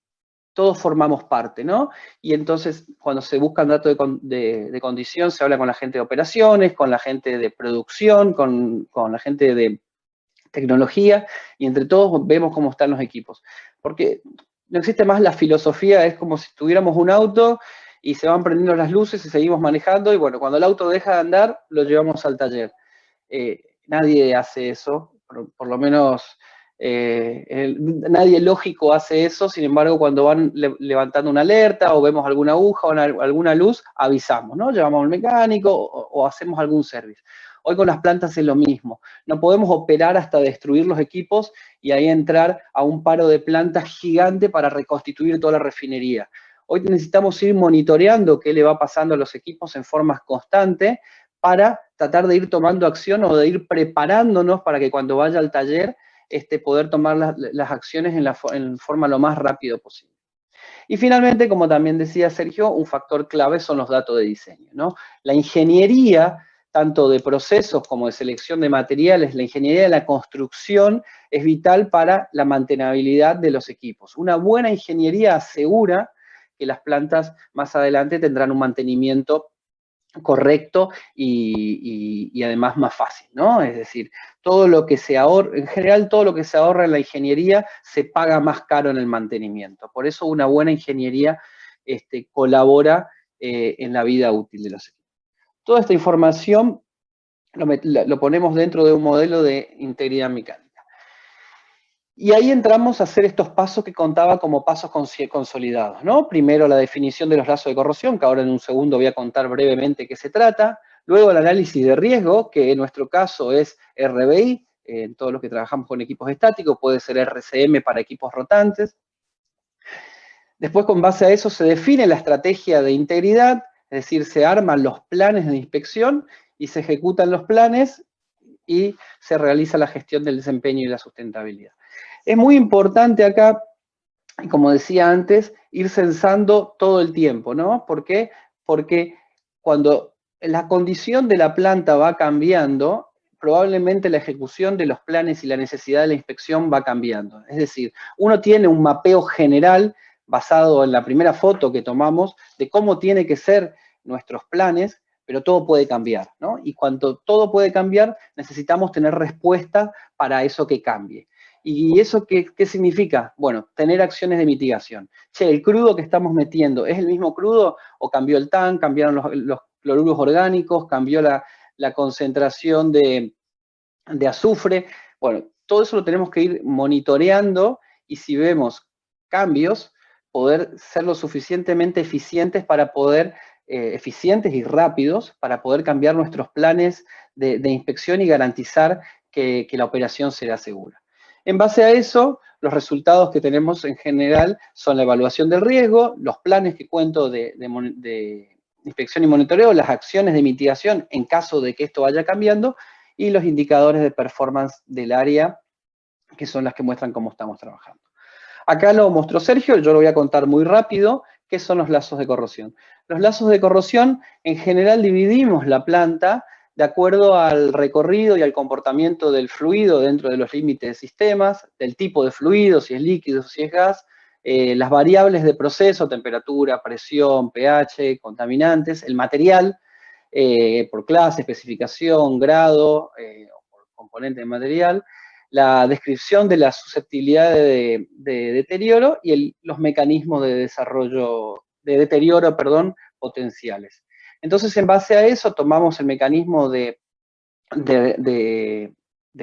formamos parte, ¿no? Y entonces, cuando se buscan datos de condición, se habla con la gente de operaciones, con la gente de producción, con la gente de tecnología, y entre todos vemos cómo están los equipos. Porque no existe más la filosofía, es como si tuviéramos un auto y se van prendiendo las luces y seguimos manejando, y bueno, cuando el auto deja de andar, lo llevamos al taller. Nadie hace eso, por lo menos nadie lógico hace eso. Sin embargo, cuando van levantando una alerta o vemos alguna aguja o alguna luz, avisamos, ¿no? Llamamos al mecánico o hacemos algún service. Hoy con las plantas es lo mismo. No podemos operar hasta destruir los equipos y ahí entrar a un paro de plantas gigante para reconstituir toda la refinería. Hoy necesitamos ir monitoreando qué le va pasando a los equipos en forma constante para tratar de ir tomando acción o de ir preparándonos para que cuando vaya al taller poder tomar las acciones en forma lo más rápido posible. Y finalmente, como también decía Sergio, un factor clave son los datos de diseño, ¿no? La ingeniería, tanto de procesos como de selección de materiales, la ingeniería de la construcción es vital para la mantenabilidad de los equipos. Una buena ingeniería asegura que las plantas más adelante tendrán un mantenimiento correcto y además más fácil, ¿no? Es decir, todo lo que se ahorra, en general todo lo que se ahorra en la ingeniería se paga más caro en el mantenimiento. Por eso una buena ingeniería colabora en la vida útil de los equipos. Toda esta información lo ponemos dentro de un modelo de integridad mecánica. Y ahí entramos a hacer estos pasos que contaba como pasos consolidados, ¿no? Primero la definición de los lazos de corrosión, que ahora en un segundo voy a contar brevemente qué se trata. Luego el análisis de riesgo, que en nuestro caso es RBI, en todos los que trabajamos con equipos estáticos, puede ser RCM para equipos rotantes. Después, con base a eso, se define la estrategia de integridad, es decir, se arman los planes de inspección y se ejecutan los planes y se realiza la gestión del desempeño y la sustentabilidad. Es muy importante acá, como decía antes, ir censando todo el tiempo, ¿no? ¿Por qué? Porque cuando la condición de la planta va cambiando, probablemente la ejecución de los planes y la necesidad de la inspección va cambiando. Es decir, uno tiene un mapeo general basado en la primera foto que tomamos de cómo tiene que ser nuestros planes, pero todo puede cambiar, ¿no? Y cuando todo puede cambiar, necesitamos tener respuesta para eso que cambie. ¿Y eso qué significa? Bueno, tener acciones de mitigación. Che, ¿el crudo que estamos metiendo es el mismo crudo o cambió el TAN, cambiaron los cloruros orgánicos, cambió la concentración de azufre? Bueno, todo eso lo tenemos que ir monitoreando y si vemos cambios, poder ser lo suficientemente eficientes para poder, eficientes y rápidos, para poder cambiar nuestros planes de inspección y garantizar que la operación será segura. En base a eso, los resultados que tenemos en general son la evaluación del riesgo, los planes que cuento de inspección y monitoreo, las acciones de mitigación en caso de que esto vaya cambiando, y los indicadores de performance del área, que son las que muestran cómo estamos trabajando. Acá lo mostró Sergio, yo lo voy a contar muy rápido, qué son los lazos de corrosión. Los lazos de corrosión, en general dividimos la planta de acuerdo al recorrido y al comportamiento del fluido dentro de los límites de sistemas, del tipo de fluido, si es líquido, si es gas, las variables de proceso, temperatura, presión, pH, contaminantes, el material, por clase, especificación, grado, por componente de material, la descripción de la susceptibilidad de deterioro y los mecanismos de desarrollo, de deterioro, perdón, potenciales. Entonces, en base a eso, tomamos el mecanismo de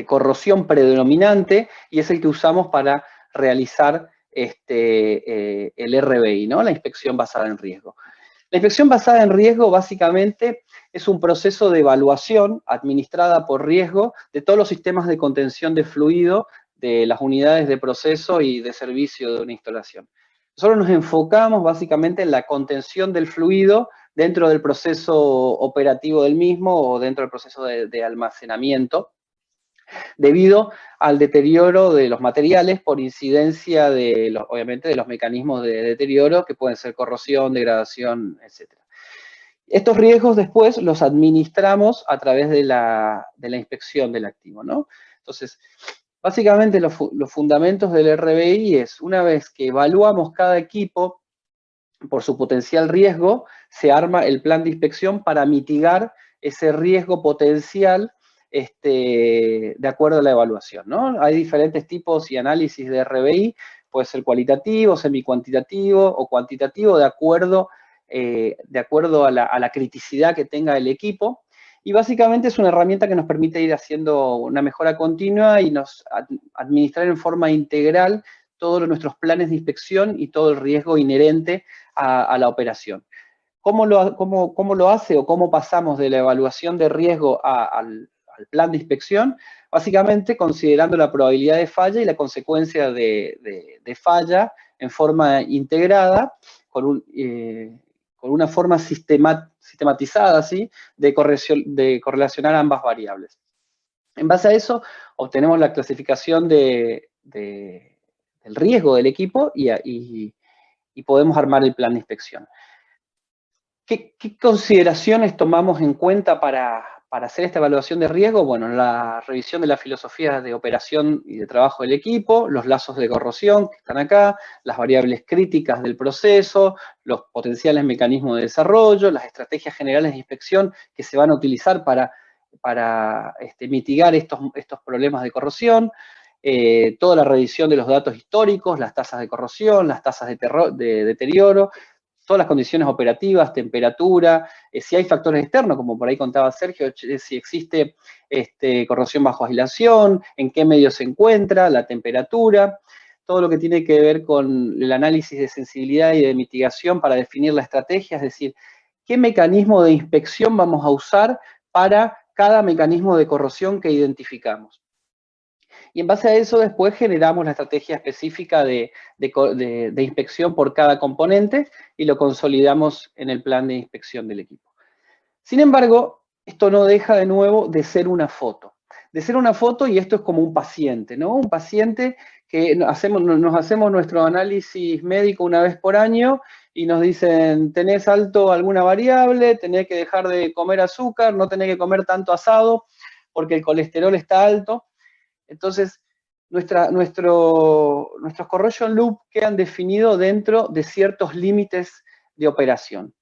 corrosión predominante y es el que usamos para realizar el RBI, ¿no? La inspección basada en riesgo. La inspección basada en riesgo básicamente es un proceso de evaluación administrada por riesgo de todos los sistemas de contención de fluido de las unidades de proceso y de servicio de una instalación. Nosotros nos enfocamos básicamente en la contención del fluido dentro del proceso operativo del mismo o dentro del proceso de almacenamiento, debido al deterioro de los materiales por incidencia de, obviamente, de los mecanismos de deterioro que pueden ser corrosión, degradación, etc. Estos riesgos después los administramos a través de la inspección del activo, ¿no? Entonces, básicamente los fundamentos del RBI es, una vez que evaluamos cada equipo por su potencial riesgo, se arma el plan de inspección para mitigar ese riesgo potencial de acuerdo a la evaluación, ¿no? Hay diferentes tipos y análisis de RBI, puede ser cualitativo, semicuantitativo o cuantitativo de acuerdo a la criticidad que tenga el equipo. Y básicamente es una herramienta que nos permite ir haciendo una mejora continua y nos administrar en forma integral todos nuestros planes de inspección y todo el riesgo inherente a la operación. ¿Cómo lo hace o cómo pasamos de la evaluación de riesgo al plan de inspección? Básicamente considerando la probabilidad de falla y la consecuencia de falla en forma integrada, con una forma sistematizada, ¿sí?, de correlacionar ambas variables. En base a eso, obtenemos la clasificación del riesgo del equipo y podemos armar el plan de inspección. ¿Qué consideraciones tomamos en cuenta para hacer esta evaluación de riesgo? Bueno, la revisión de la filosofía de operación y de trabajo del equipo, los lazos de corrosión que están acá, las variables críticas del proceso, los potenciales mecanismos de desarrollo, las estrategias generales de inspección que se van a utilizar para mitigar estos problemas de corrosión, toda la revisión de los datos históricos, las tasas de corrosión, las tasas de deterioro, todas las condiciones operativas, temperatura, si hay factores externos, como por ahí contaba Sergio, si existe corrosión bajo aislación, en qué medio se encuentra, la temperatura, todo lo que tiene que ver con el análisis de sensibilidad y de mitigación para definir la estrategia, es decir, qué mecanismo de inspección vamos a usar para cada mecanismo de corrosión que identificamos. Y en base a eso después generamos la estrategia específica de inspección por cada componente y lo consolidamos en el plan de inspección del equipo. Sin embargo, esto no deja de nuevo de ser una foto. Y esto es como un paciente, ¿no? Un paciente que nos hacemos nuestro análisis médico una vez por año y nos dicen, tenés alto alguna variable, tenés que dejar de comer azúcar, no tenés que comer tanto asado porque el colesterol está alto. Entonces, nuestros corrosion loop quedan definidos dentro de ciertos límites de operación.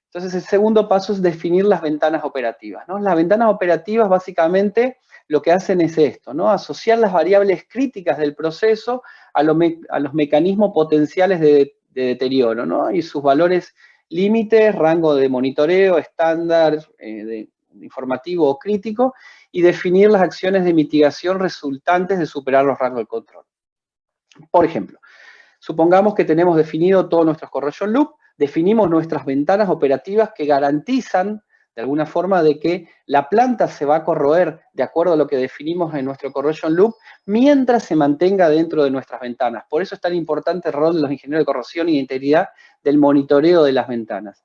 Entonces, el segundo paso es definir las ventanas operativas, ¿no? Las ventanas operativas básicamente lo que hacen es esto, ¿no? Asociar las variables críticas del proceso a los mecanismos potenciales de deterioro, ¿no? Y sus valores límites, rango de monitoreo, estándar, de informativo o crítico, y definir las acciones de mitigación resultantes de superar los rangos de control. Por ejemplo, supongamos que tenemos definido todo nuestro corrosion loop, definimos nuestras ventanas operativas que garantizan de alguna forma de que la planta se va a corroer de acuerdo a lo que definimos en nuestro corrosion loop mientras se mantenga dentro de nuestras ventanas. Por eso es tan importante el rol de los ingenieros de corrosión y de integridad del monitoreo de las ventanas.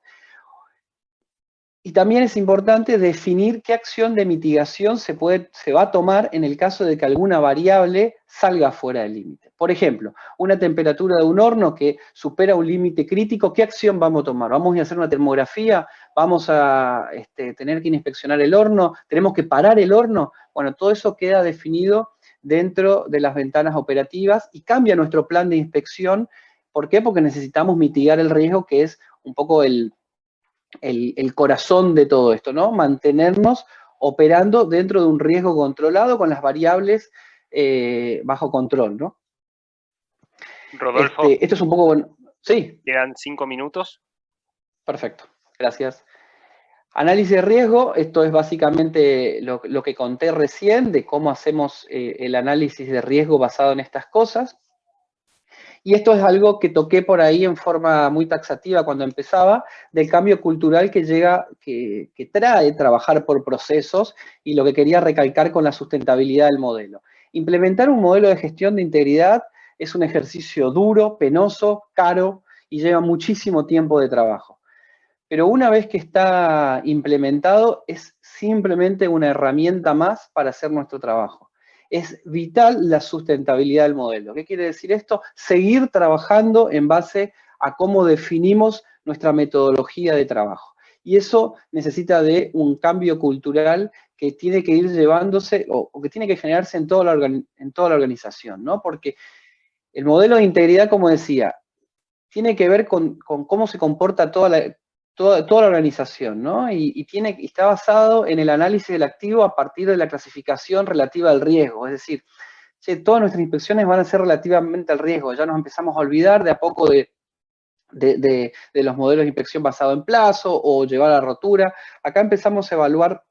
Y también es importante definir qué acción de mitigación se va a tomar en el caso de que alguna variable salga fuera del límite. Por ejemplo, una temperatura de un horno que supera un límite crítico, ¿qué acción vamos a tomar? ¿Vamos a hacer una termografía? ¿Vamos a tener que inspeccionar el horno? ¿Tenemos que parar el horno? Bueno, todo eso queda definido dentro de las ventanas operativas y cambia nuestro plan de inspección. ¿Por qué? Porque necesitamos mitigar el riesgo, que es un poco el corazón de todo esto, ¿no? Mantenernos operando dentro de un riesgo controlado con las variables bajo control, ¿no? Rodolfo, esto es un poco bueno. Sí. Quedan 5 minutos. Perfecto, gracias. Análisis de riesgo, esto es básicamente lo que conté recién, de cómo hacemos el análisis de riesgo basado en estas cosas. Y esto es algo que toqué por ahí en forma muy taxativa cuando empezaba, del cambio cultural que trae trabajar por procesos, y lo que quería recalcar con la sustentabilidad del modelo. Implementar un modelo de gestión de integridad es un ejercicio duro, penoso, caro, y lleva muchísimo tiempo de trabajo. Pero una vez que está implementado, es simplemente una herramienta más para hacer nuestro trabajo. Es vital la sustentabilidad del modelo. ¿Qué quiere decir esto? Seguir trabajando en base a cómo definimos nuestra metodología de trabajo. Y eso necesita de un cambio cultural que tiene que ir llevándose, o que tiene que generarse en toda la organización, ¿no? Porque el modelo de integridad, como decía, tiene que ver con cómo se comporta toda la organización, ¿no? Y está basado en el análisis del activo a partir de la clasificación relativa al riesgo. Es decir, todas nuestras inspecciones van a ser relativamente al riesgo. Ya nos empezamos a olvidar de a poco de los modelos de inspección basado en plazo o llevar a rotura. Acá empezamos a evaluar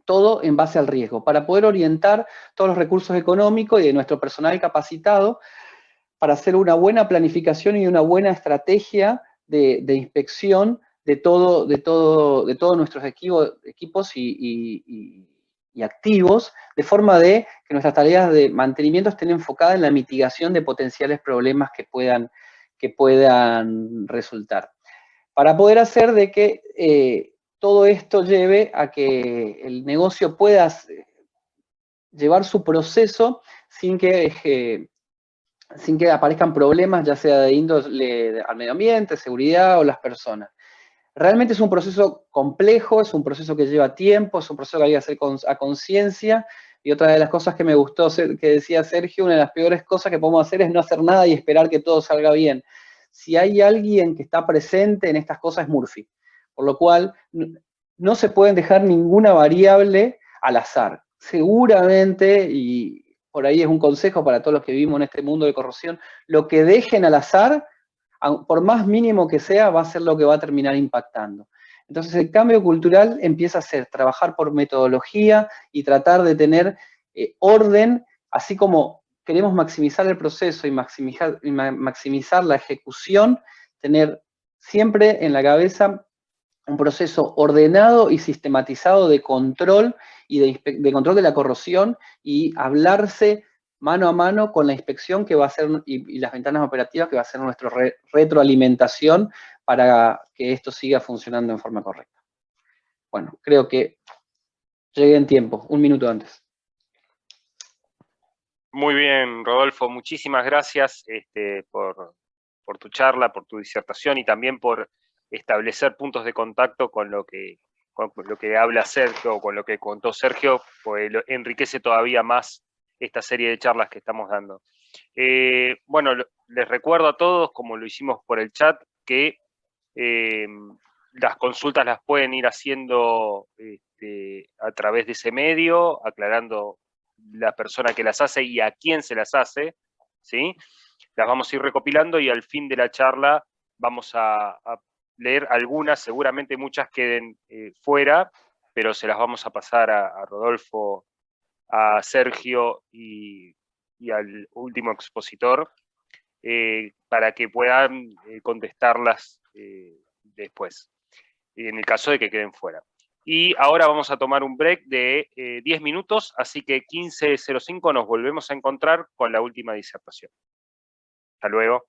todo en base al riesgo, para poder orientar todos los recursos económicos y de nuestro personal capacitado para hacer una buena planificación y una buena estrategia de inspección de todos nuestros equipos y activos, de forma de que nuestras tareas de mantenimiento estén enfocadas en la mitigación de potenciales problemas que puedan resultar. Para poder hacer de que todo esto lleve a que el negocio pueda llevar su proceso sin que aparezcan problemas, ya sea de índole al medio ambiente, seguridad o las personas. Realmente es un proceso complejo, es un proceso que lleva tiempo, es un proceso que hay que hacer a conciencia, y otra de las cosas que me gustó que decía Sergio, una de las peores cosas que podemos hacer es no hacer nada y esperar que todo salga bien. Si hay alguien que está presente en estas cosas es Murphy, por lo cual no se pueden dejar ninguna variable al azar. Seguramente, y por ahí es un consejo para todos los que vivimos en este mundo de corrosión, lo que dejen al azar, por más mínimo que sea, va a ser lo que va a terminar impactando. Entonces el cambio cultural empieza a ser trabajar por metodología y tratar de tener orden, así como queremos maximizar el proceso y maximizar la ejecución, tener siempre en la cabeza un proceso ordenado y sistematizado de control y de control de la corrosión, y hablarse mano a mano con la inspección que va a ser y las ventanas operativas que va a ser nuestra retroalimentación para que esto siga funcionando en forma correcta. Bueno, creo que llegué en tiempo, un minuto antes. Muy bien, Rodolfo, muchísimas gracias por tu charla, por tu disertación y también por establecer puntos de contacto con lo que habla Sergio, o con lo que contó Sergio, pues enriquece todavía más esta serie de charlas que estamos dando. Bueno, les recuerdo a todos, como lo hicimos por el chat, que las consultas las pueden ir haciendo a través de ese medio, aclarando la persona que las hace y a quién se las hace, ¿sí? Las vamos a ir recopilando y al fin de la charla vamos a leer algunas, seguramente muchas queden fuera, pero se las vamos a pasar a Rodolfo, a Sergio y al último expositor, para que puedan contestarlas después, en el caso de que queden fuera. Y ahora vamos a tomar un break de 10 minutos, así que 15:05 nos volvemos a encontrar con la última disertación. Hasta luego.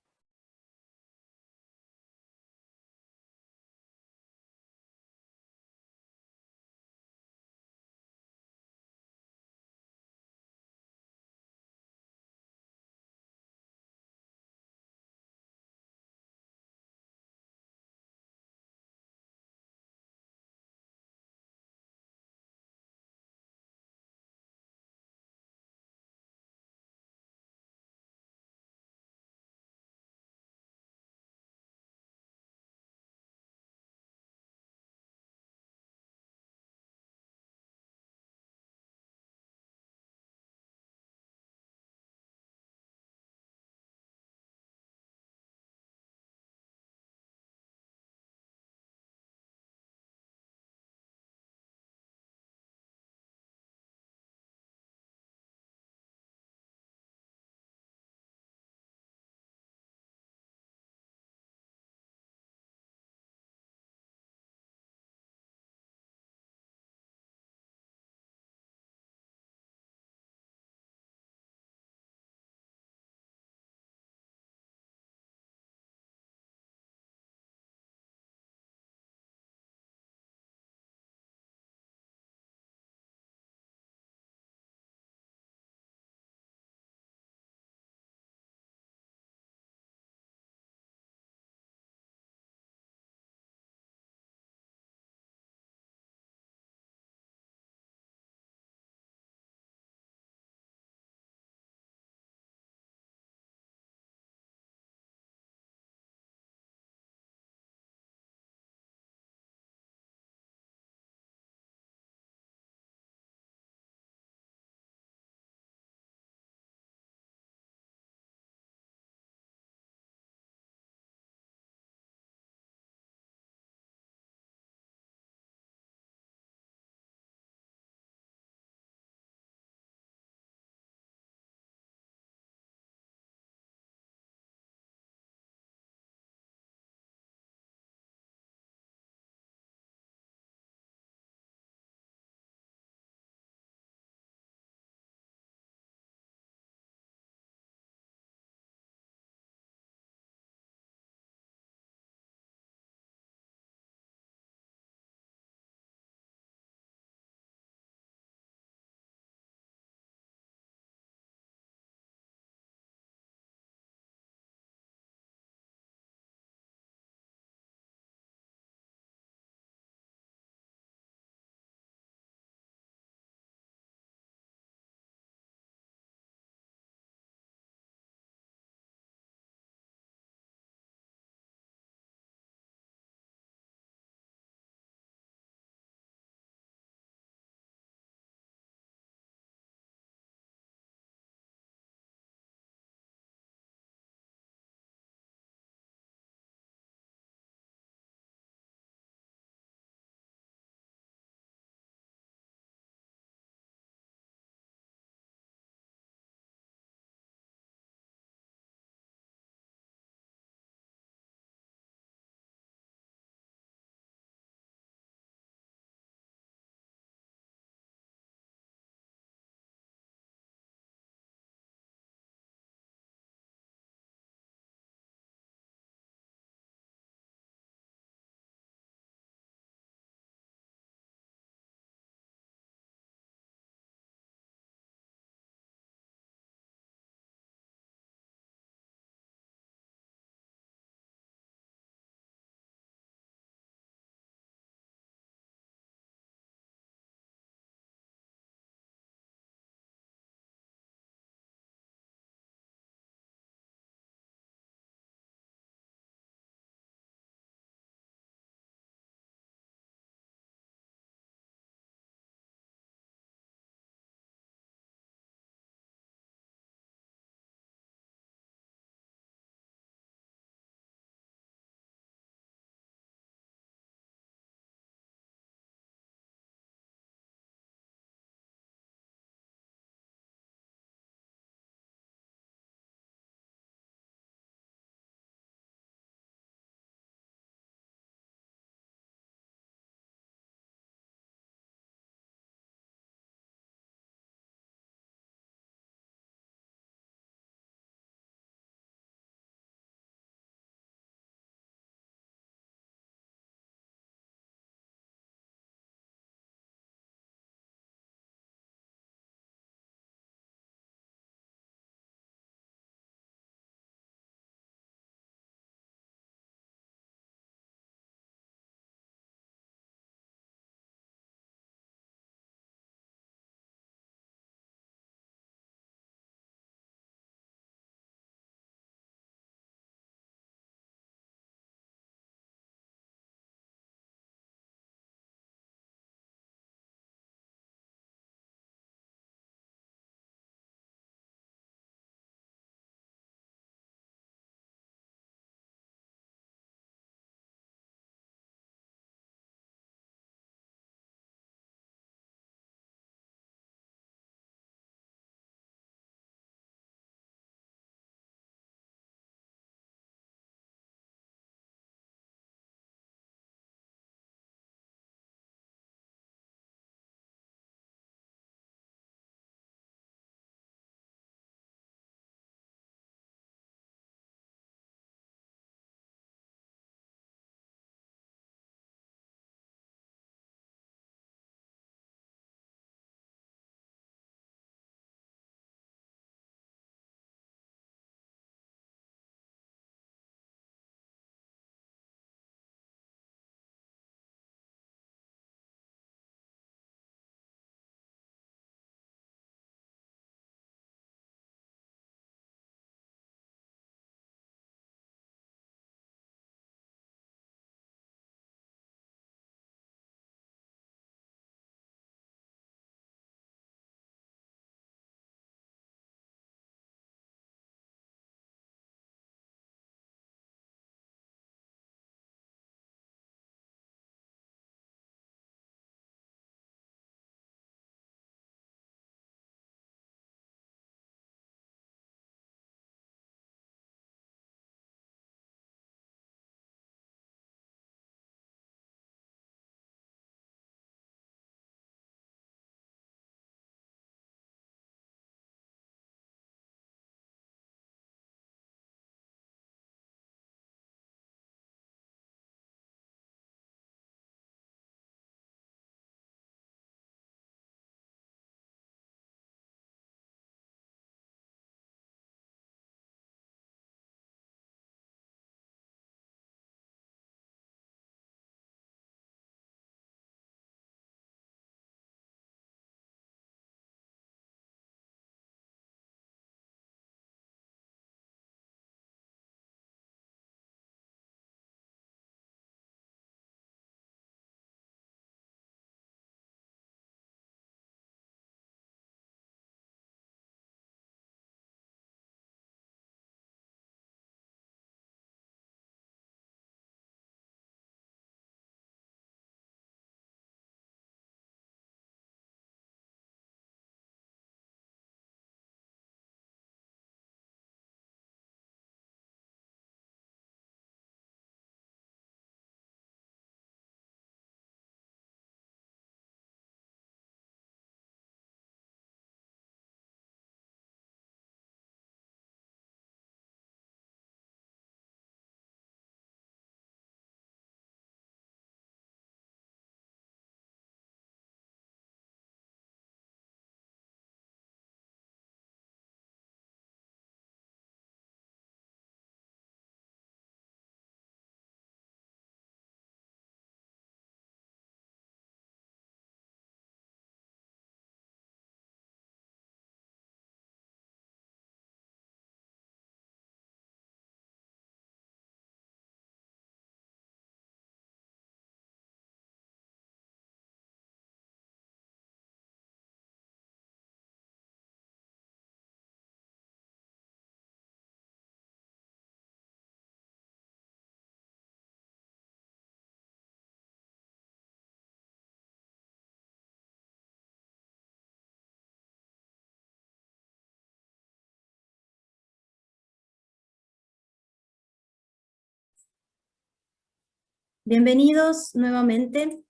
Bienvenidos nuevamente,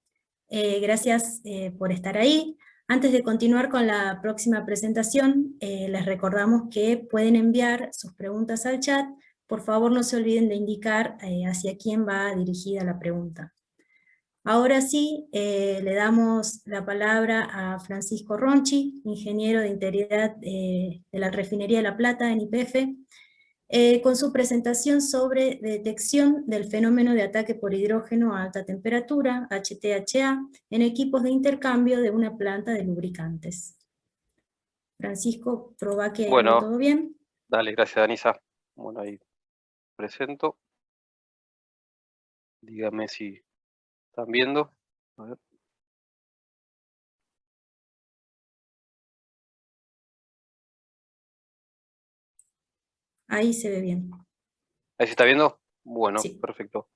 gracias por estar ahí. Antes de continuar con la próxima presentación, les recordamos que pueden enviar sus preguntas al chat. Por favor, no se olviden de indicar hacia quién va dirigida la pregunta. Ahora sí, le damos la palabra a Francisco Ronchi, ingeniero de integridad de la Refinería de La Plata en YPF, con su presentación sobre detección del fenómeno de ataque por hidrógeno a alta temperatura, HTHA, en equipos de intercambio de una planta de lubricantes. Francisco, proba que ande Bueno, todo bien. dale, gracias, Danisa. Bueno, ahí presento. Dígame si están viendo. A ver. Ahí se ve bien. ¿Ahí se está viendo? Bueno, Sí. perfecto.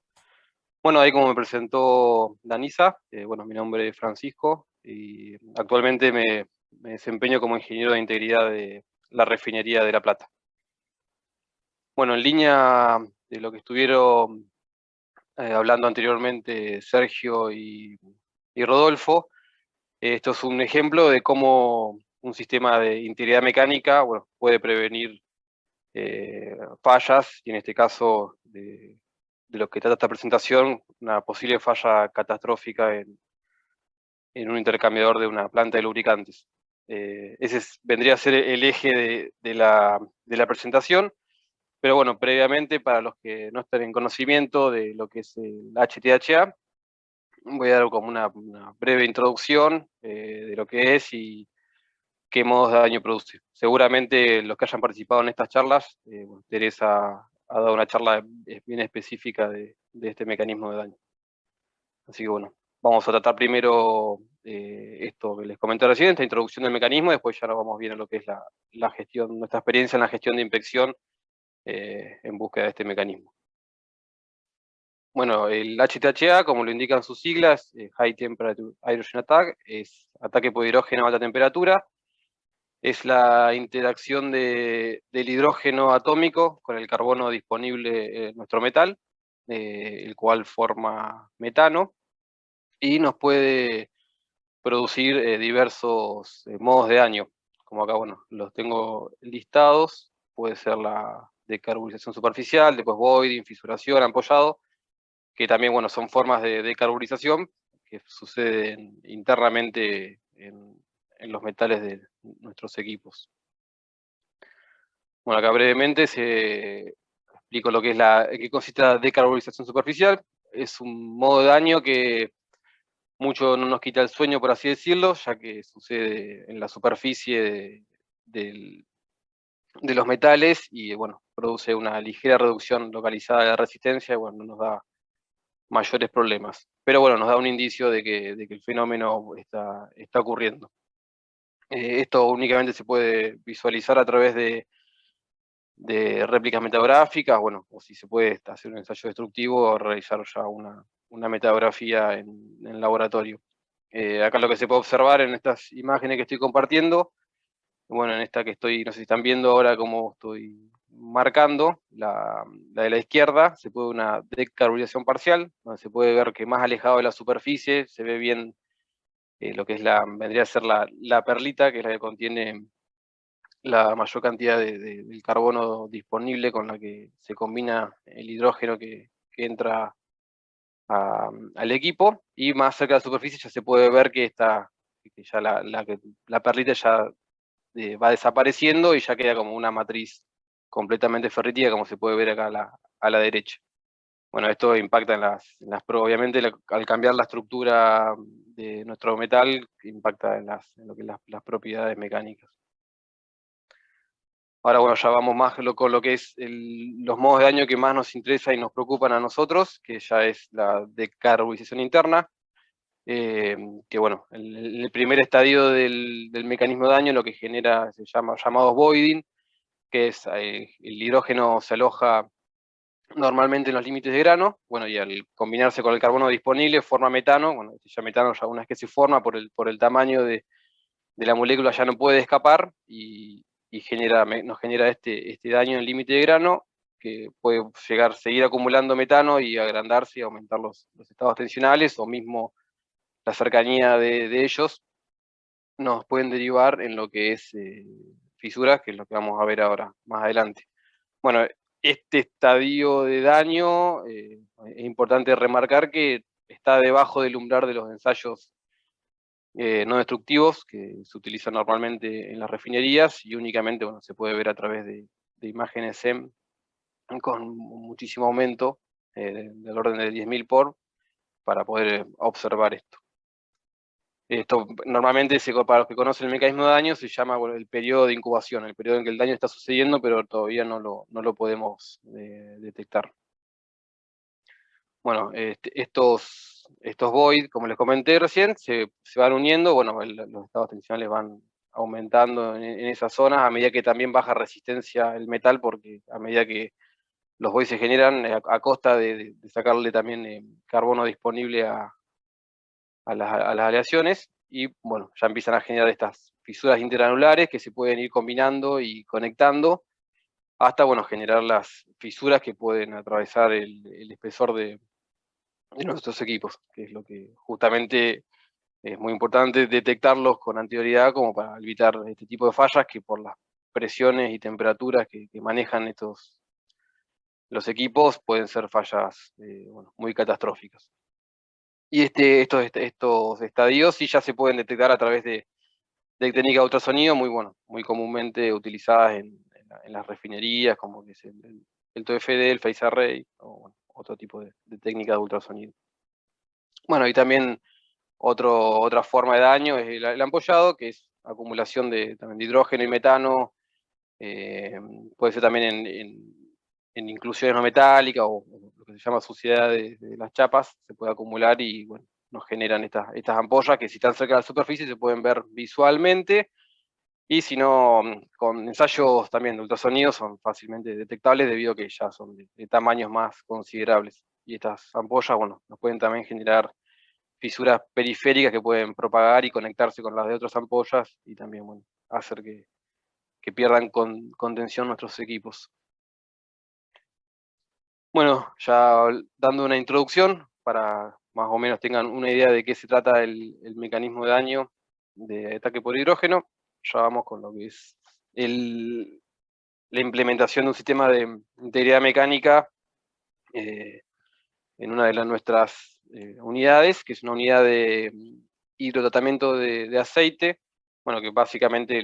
Bueno, ahí como me presentó Danisa, bueno, mi nombre es Francisco y actualmente me desempeño como ingeniero de integridad de la Refinería de La Plata. Bueno, en línea de lo que estuvieron hablando anteriormente Sergio y Rodolfo, esto es un ejemplo de cómo un sistema de integridad mecánica, bueno, puede prevenir fallas, y en este caso de lo que trata esta presentación, una posible falla catastrófica en un intercambiador de una planta de lubricantes. Ese vendría a ser el eje de la presentación, pero bueno, previamente, para los que no estén en conocimiento de lo que es el HTHA, voy a dar como una breve introducción de lo que es y qué modos de daño produce. Seguramente los que hayan participado en estas charlas, bueno, Teresa ha dado una charla bien específica de este mecanismo de daño. Así que bueno, vamos a tratar primero esto que les comenté recién, esta introducción del mecanismo, después ya nos vamos bien a lo que es la gestión, nuestra experiencia en la gestión de inspección en búsqueda de este mecanismo. Bueno, el HTHA, como lo indican sus siglas, High Temperature Hydrogen Attack, es ataque por hidrógeno a alta temperatura. Es la interacción del hidrógeno atómico con el carbono disponible en nuestro metal, el cual forma metano, y nos puede producir diversos modos de daño, como acá, bueno, los tengo listados. Puede ser la decarburización superficial, después voiding, fisuración, ampollado, que también, bueno, son formas de decarburización que suceden internamente en los metales de nuestros equipos. Bueno, acá brevemente se explico lo que es en qué consiste la decarburización superficial. Es un modo de daño que mucho no nos quita el sueño, por así decirlo, ya que sucede en la superficie de los metales y, bueno, produce una ligera reducción localizada de la resistencia y, bueno, no nos da mayores problemas. Pero bueno, nos da un indicio de que el fenómeno está ocurriendo. Esto únicamente se puede visualizar a través de réplicas metagráficas, bueno, o si se puede hacer un ensayo destructivo o realizar ya una metografía en laboratorio. Acá lo que se puede observar en estas imágenes que estoy compartiendo, bueno, en esta que estoy, no sé si están viendo ahora cómo estoy marcando, la de la izquierda, se puede una decarburización parcial, donde se puede ver que más alejado de la superficie se ve bien lo que es vendría a ser la perlita, que es la que contiene la mayor cantidad del carbono disponible con la que se combina el hidrógeno que entra al equipo, y más cerca de la superficie ya se puede ver que ya la perlita ya va desapareciendo y ya queda como una matriz completamente ferrítica, como se puede ver acá a la derecha. Bueno, esto impacta obviamente al cambiar la estructura de nuestro metal, impacta en lo que es las propiedades mecánicas. Ahora, bueno, ya vamos más con lo que es los modos de daño que más nos interesa y nos preocupan a nosotros, que ya es la decarburización interna, que bueno, el primer estadio del mecanismo de daño lo que genera se llama llamados voiding, que es el hidrógeno se aloja normalmente en los límites de grano, bueno, y al combinarse con el carbono disponible forma metano. Bueno, ya metano, ya una vez que se forma por el tamaño de la molécula, ya no puede escapar y nos genera este daño en el límite de grano, que puede seguir acumulando metano y agrandarse y aumentar los estados tensionales, o mismo la cercanía de ellos, nos pueden derivar en lo que es fisuras, que es lo que vamos a ver ahora, más adelante. Bueno, este estadio de daño, es importante remarcar que está debajo del umbral de los ensayos no destructivos que se utilizan normalmente en las refinerías, y únicamente se puede ver a través de imágenes SEM con muchísimo aumento, del orden de 10.000 por, para poder observar esto. Esto normalmente, para los que conocen el mecanismo de daño, se llama el periodo de incubación, el periodo en que el daño está sucediendo, pero todavía no lo podemos detectar. Bueno, estos void, como les comenté recién, se van uniendo, los estados tensionales van aumentando en esas zonas a medida que también baja resistencia el metal, porque a medida que los voids se generan a costa de sacarle también carbono disponible a las aleaciones, y ya empiezan a generar estas fisuras intergranulares que se pueden ir combinando y conectando hasta generar las fisuras que pueden atravesar el espesor de nuestros equipos, que es lo que justamente es muy importante detectarlos con anterioridad, como para evitar este tipo de fallas que por las presiones y temperaturas que manejan los equipos pueden ser fallas muy catastróficas. Y estos estadios sí ya se pueden detectar a través de técnicas de ultrasonido muy comúnmente utilizadas en las refinerías, como que es el TOFD, el Phase Array, o otro tipo de técnica de ultrasonido. Y también otra forma de daño es el ampollado, que es acumulación también de hidrógeno y metano, puede ser también en inclusiones no metálicas, o lo que se llama suciedad de las chapas, se puede acumular y nos generan estas ampollas que, si están cerca de la superficie, se pueden ver visualmente, y si no, con ensayos también de ultrasonido son fácilmente detectables, debido a que ya son de tamaños más considerables. Y estas ampollas, nos pueden también generar fisuras periféricas que pueden propagar y conectarse con las de otras ampollas, y también hacer que pierdan contención nuestros equipos. Ya dando una introducción, para más o menos tengan una idea de qué se trata el mecanismo de daño de ataque por hidrógeno, ya vamos con lo que es la implementación de un sistema de integridad mecánica en una de nuestras unidades, que es una unidad de hidrotratamiento de aceite, que básicamente,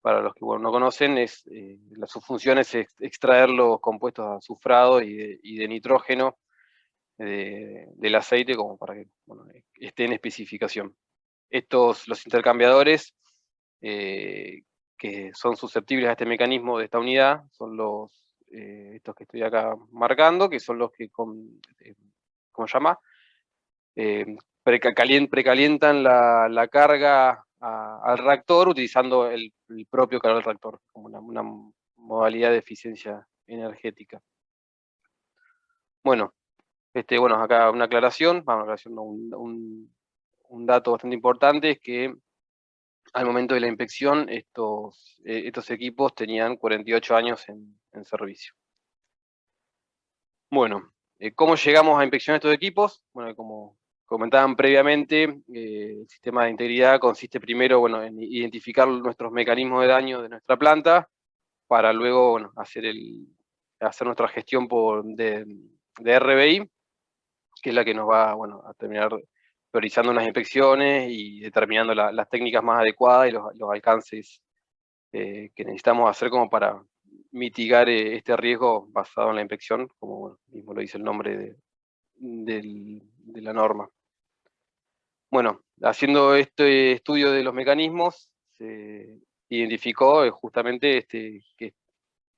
para los que no conocen, su función es extraer los compuestos azufrados y de nitrógeno del aceite, como para que esté en especificación. Los intercambiadores que son susceptibles a este mecanismo de esta unidad son estos que estoy acá marcando, que son los que, ¿cómo se llama? Precalientan la carga al reactor utilizando el propio calor del reactor, como una modalidad de eficiencia energética. Acá una aclaración, un dato bastante importante es que al momento de la inspección estos equipos tenían 48 años en servicio. ¿Cómo llegamos a inspeccionar estos equipos? Como comentaban previamente, el sistema de integridad consiste primero en identificar nuestros mecanismos de daño de nuestra planta, para luego hacer nuestra gestión de RBI, que es la que nos va a terminar priorizando unas inspecciones y determinando las técnicas más adecuadas y los alcances que necesitamos hacer como para mitigar este riesgo basado en la inspección, como mismo lo dice el nombre de la norma. Haciendo este estudio de los mecanismos, se identificó justamente que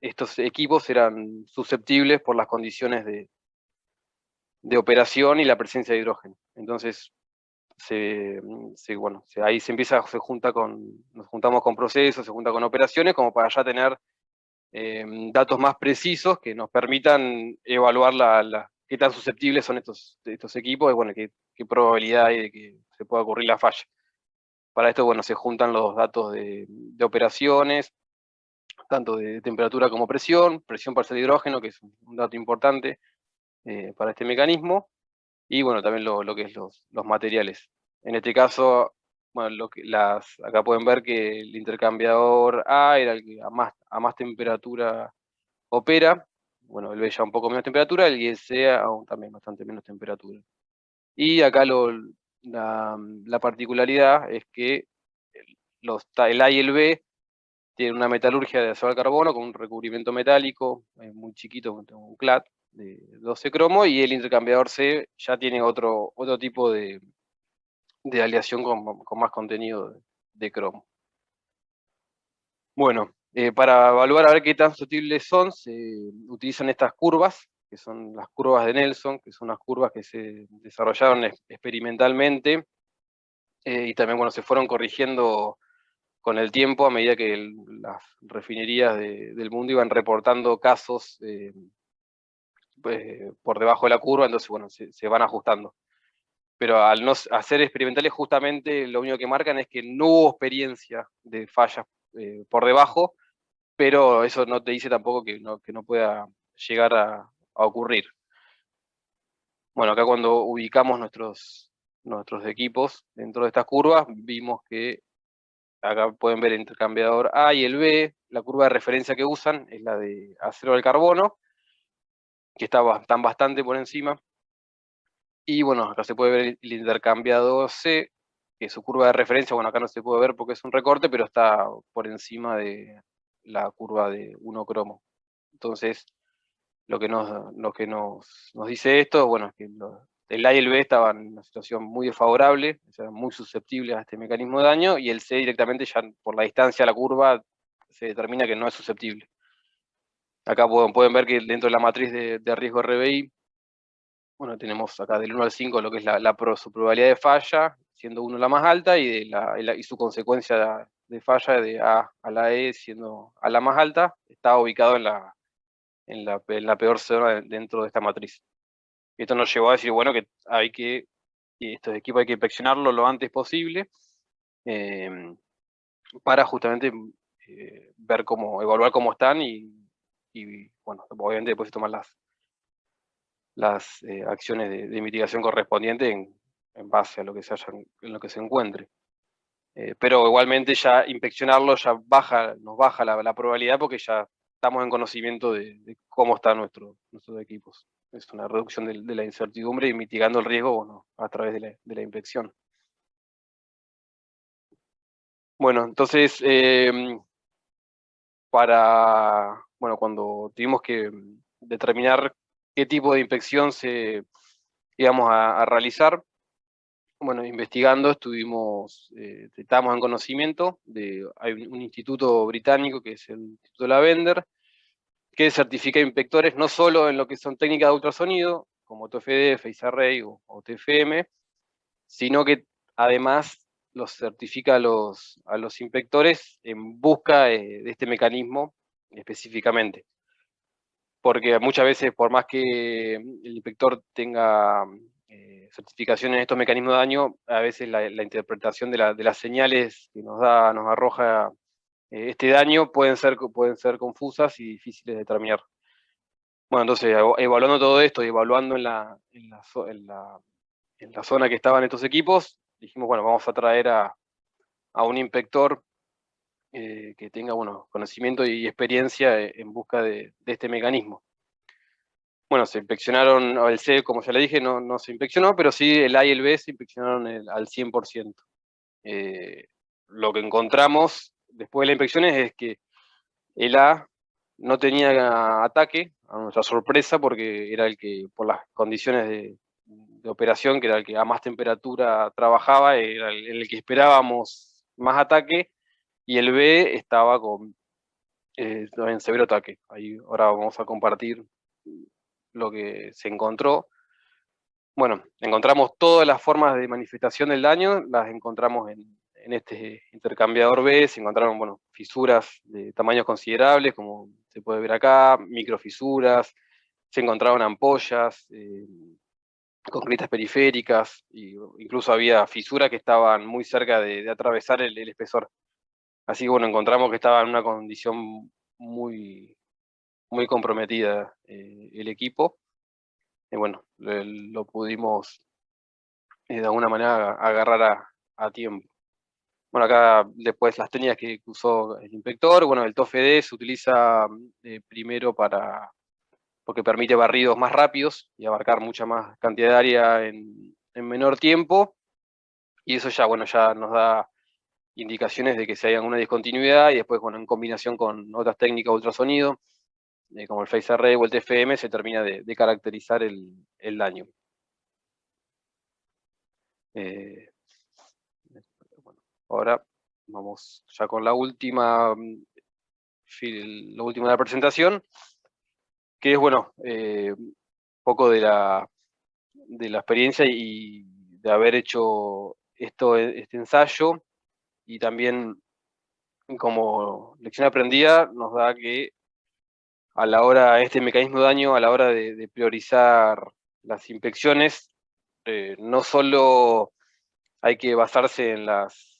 estos equipos eran susceptibles por las condiciones de operación y la presencia de hidrógeno. Entonces, ahí nos juntamos con procesos, se junta con operaciones, como para ya tener datos más precisos que nos permitan evaluar qué tan susceptibles son estos equipos, y qué probabilidad hay de que se pueda ocurrir la falla. Para esto, se juntan los datos de operaciones, tanto de temperatura como presión parcial de hidrógeno, que es un dato importante para este mecanismo, y bueno, también lo que es los materiales. En este caso, bueno, acá pueden ver que el intercambiador A era el que a más temperatura opera, bueno, el B ya un poco menos temperatura, el C aún también bastante menos temperatura. Y acá la particularidad es que el A y el B tienen una metalurgia de ácido al carbono con un recubrimiento metálico muy chiquito, un CLAD de 12 cromo, y el intercambiador C ya tiene otro tipo de aleación con más contenido de cromo. Bueno, para evaluar a ver qué tan sutiles son, se utilizan estas curvas, que son las curvas de Nelson, que son unas curvas que se desarrollaron experimentalmente, y también bueno, se fueron corrigiendo con el tiempo a medida que las refinerías del mundo iban reportando casos por debajo de la curva, entonces bueno, se van ajustando. Pero al no hacer experimentales, justamente lo único que marcan es que no hubo experiencia de fallas por debajo, pero eso no te dice tampoco que no pueda llegar a ocurrir. Bueno, acá cuando ubicamos nuestros equipos dentro de estas curvas, vimos que acá pueden ver el intercambiador A y el B. La curva de referencia que usan es la de acero al carbono, que están bastante por encima. Y bueno, acá se puede ver el intercambiador C, que su curva de referencia, bueno, acá no se puede ver porque es un recorte, pero está por encima de la curva de 1 cromo. Entonces, lo que nos dice esto, bueno, es que el A y el B estaban en una situación muy desfavorable, o sea, muy susceptibles a este mecanismo de daño, y el C directamente ya por la distancia a la curva se determina que no es susceptible. Acá pueden ver que dentro de la matriz de riesgo RBI, bueno, tenemos acá del 1 al 5 lo que es su probabilidad de falla, siendo 1 la más alta, y su consecuencia de falla de A a la E siendo A la más alta, está ubicado en la peor zona dentro de esta matriz. Esto nos llevó a decir, bueno, que estos equipos hay que inspeccionarlos lo antes posible, para justamente evaluar cómo están y bueno, obviamente después tomar las acciones de mitigación correspondientes en base a lo que en lo que se encuentre. Pero igualmente ya inspeccionarlo nos baja la probabilidad, porque ya estamos en conocimiento de cómo están nuestros equipos. Es una reducción de la incertidumbre y mitigando el riesgo, bueno, a través de la inspección. Bueno, entonces, cuando tuvimos que determinar qué tipo de inspección íbamos a realizar, bueno, investigando estábamos en conocimiento hay un instituto británico que es el Instituto Lavender, que certifica inspectores no solo en lo que son técnicas de ultrasonido, como TFD, Phase-Array o TFM, sino que además los certifica a los inspectores en busca de este mecanismo específicamente. Porque muchas veces, por más que el inspector tenga certificación en estos mecanismos de daño, a veces la interpretación de las señales que nos arroja este daño pueden ser confusas y difíciles de determinar. Bueno, entonces, evaluando todo esto y evaluando en la zona que estaban estos equipos, dijimos, bueno, vamos a traer a un inspector que tenga, bueno, conocimiento y experiencia en busca de este mecanismo. Bueno, se inspeccionaron, el C, como ya le dije, no se inspeccionó, pero sí el A y el B se inspeccionaron al 100%. Lo que encontramos después de las inspecciones es que el A no tenía ataque, a nuestra sorpresa, porque era el que, por las condiciones de operación, que era el que a más temperatura trabajaba, era el que esperábamos más ataque, y el B estaba en severo ataque. Ahí ahora vamos a compartir lo que se encontró. Bueno, encontramos todas las formas de manifestación del daño, las encontramos en este intercambiador B. Se encontraron, bueno, fisuras de tamaños considerables, como se puede ver acá, microfisuras, se encontraron ampollas con grietas periféricas, incluso había fisuras que estaban muy cerca de atravesar el espesor. Así que bueno, encontramos que estaba en una condición muy, muy comprometida el equipo. Y bueno, lo pudimos de alguna manera agarrar a tiempo. Bueno, acá después las técnicas que usó el inspector, bueno, el TOFD se utiliza primero porque permite barridos más rápidos y abarcar mucha más cantidad de área en menor tiempo, y eso ya, bueno, ya nos da indicaciones de que si hay alguna discontinuidad, y después, bueno, en combinación con otras técnicas de ultrasonido, como el Phase Array o el TFM, se termina de caracterizar el daño. Bueno, ahora vamos ya con la última, lo último de la presentación, que es, bueno, un poco de la experiencia y de haber hecho este ensayo, y también como lección aprendida nos da que a la hora, este mecanismo de daño, a la hora de priorizar las inspecciones, no solo hay que basarse en las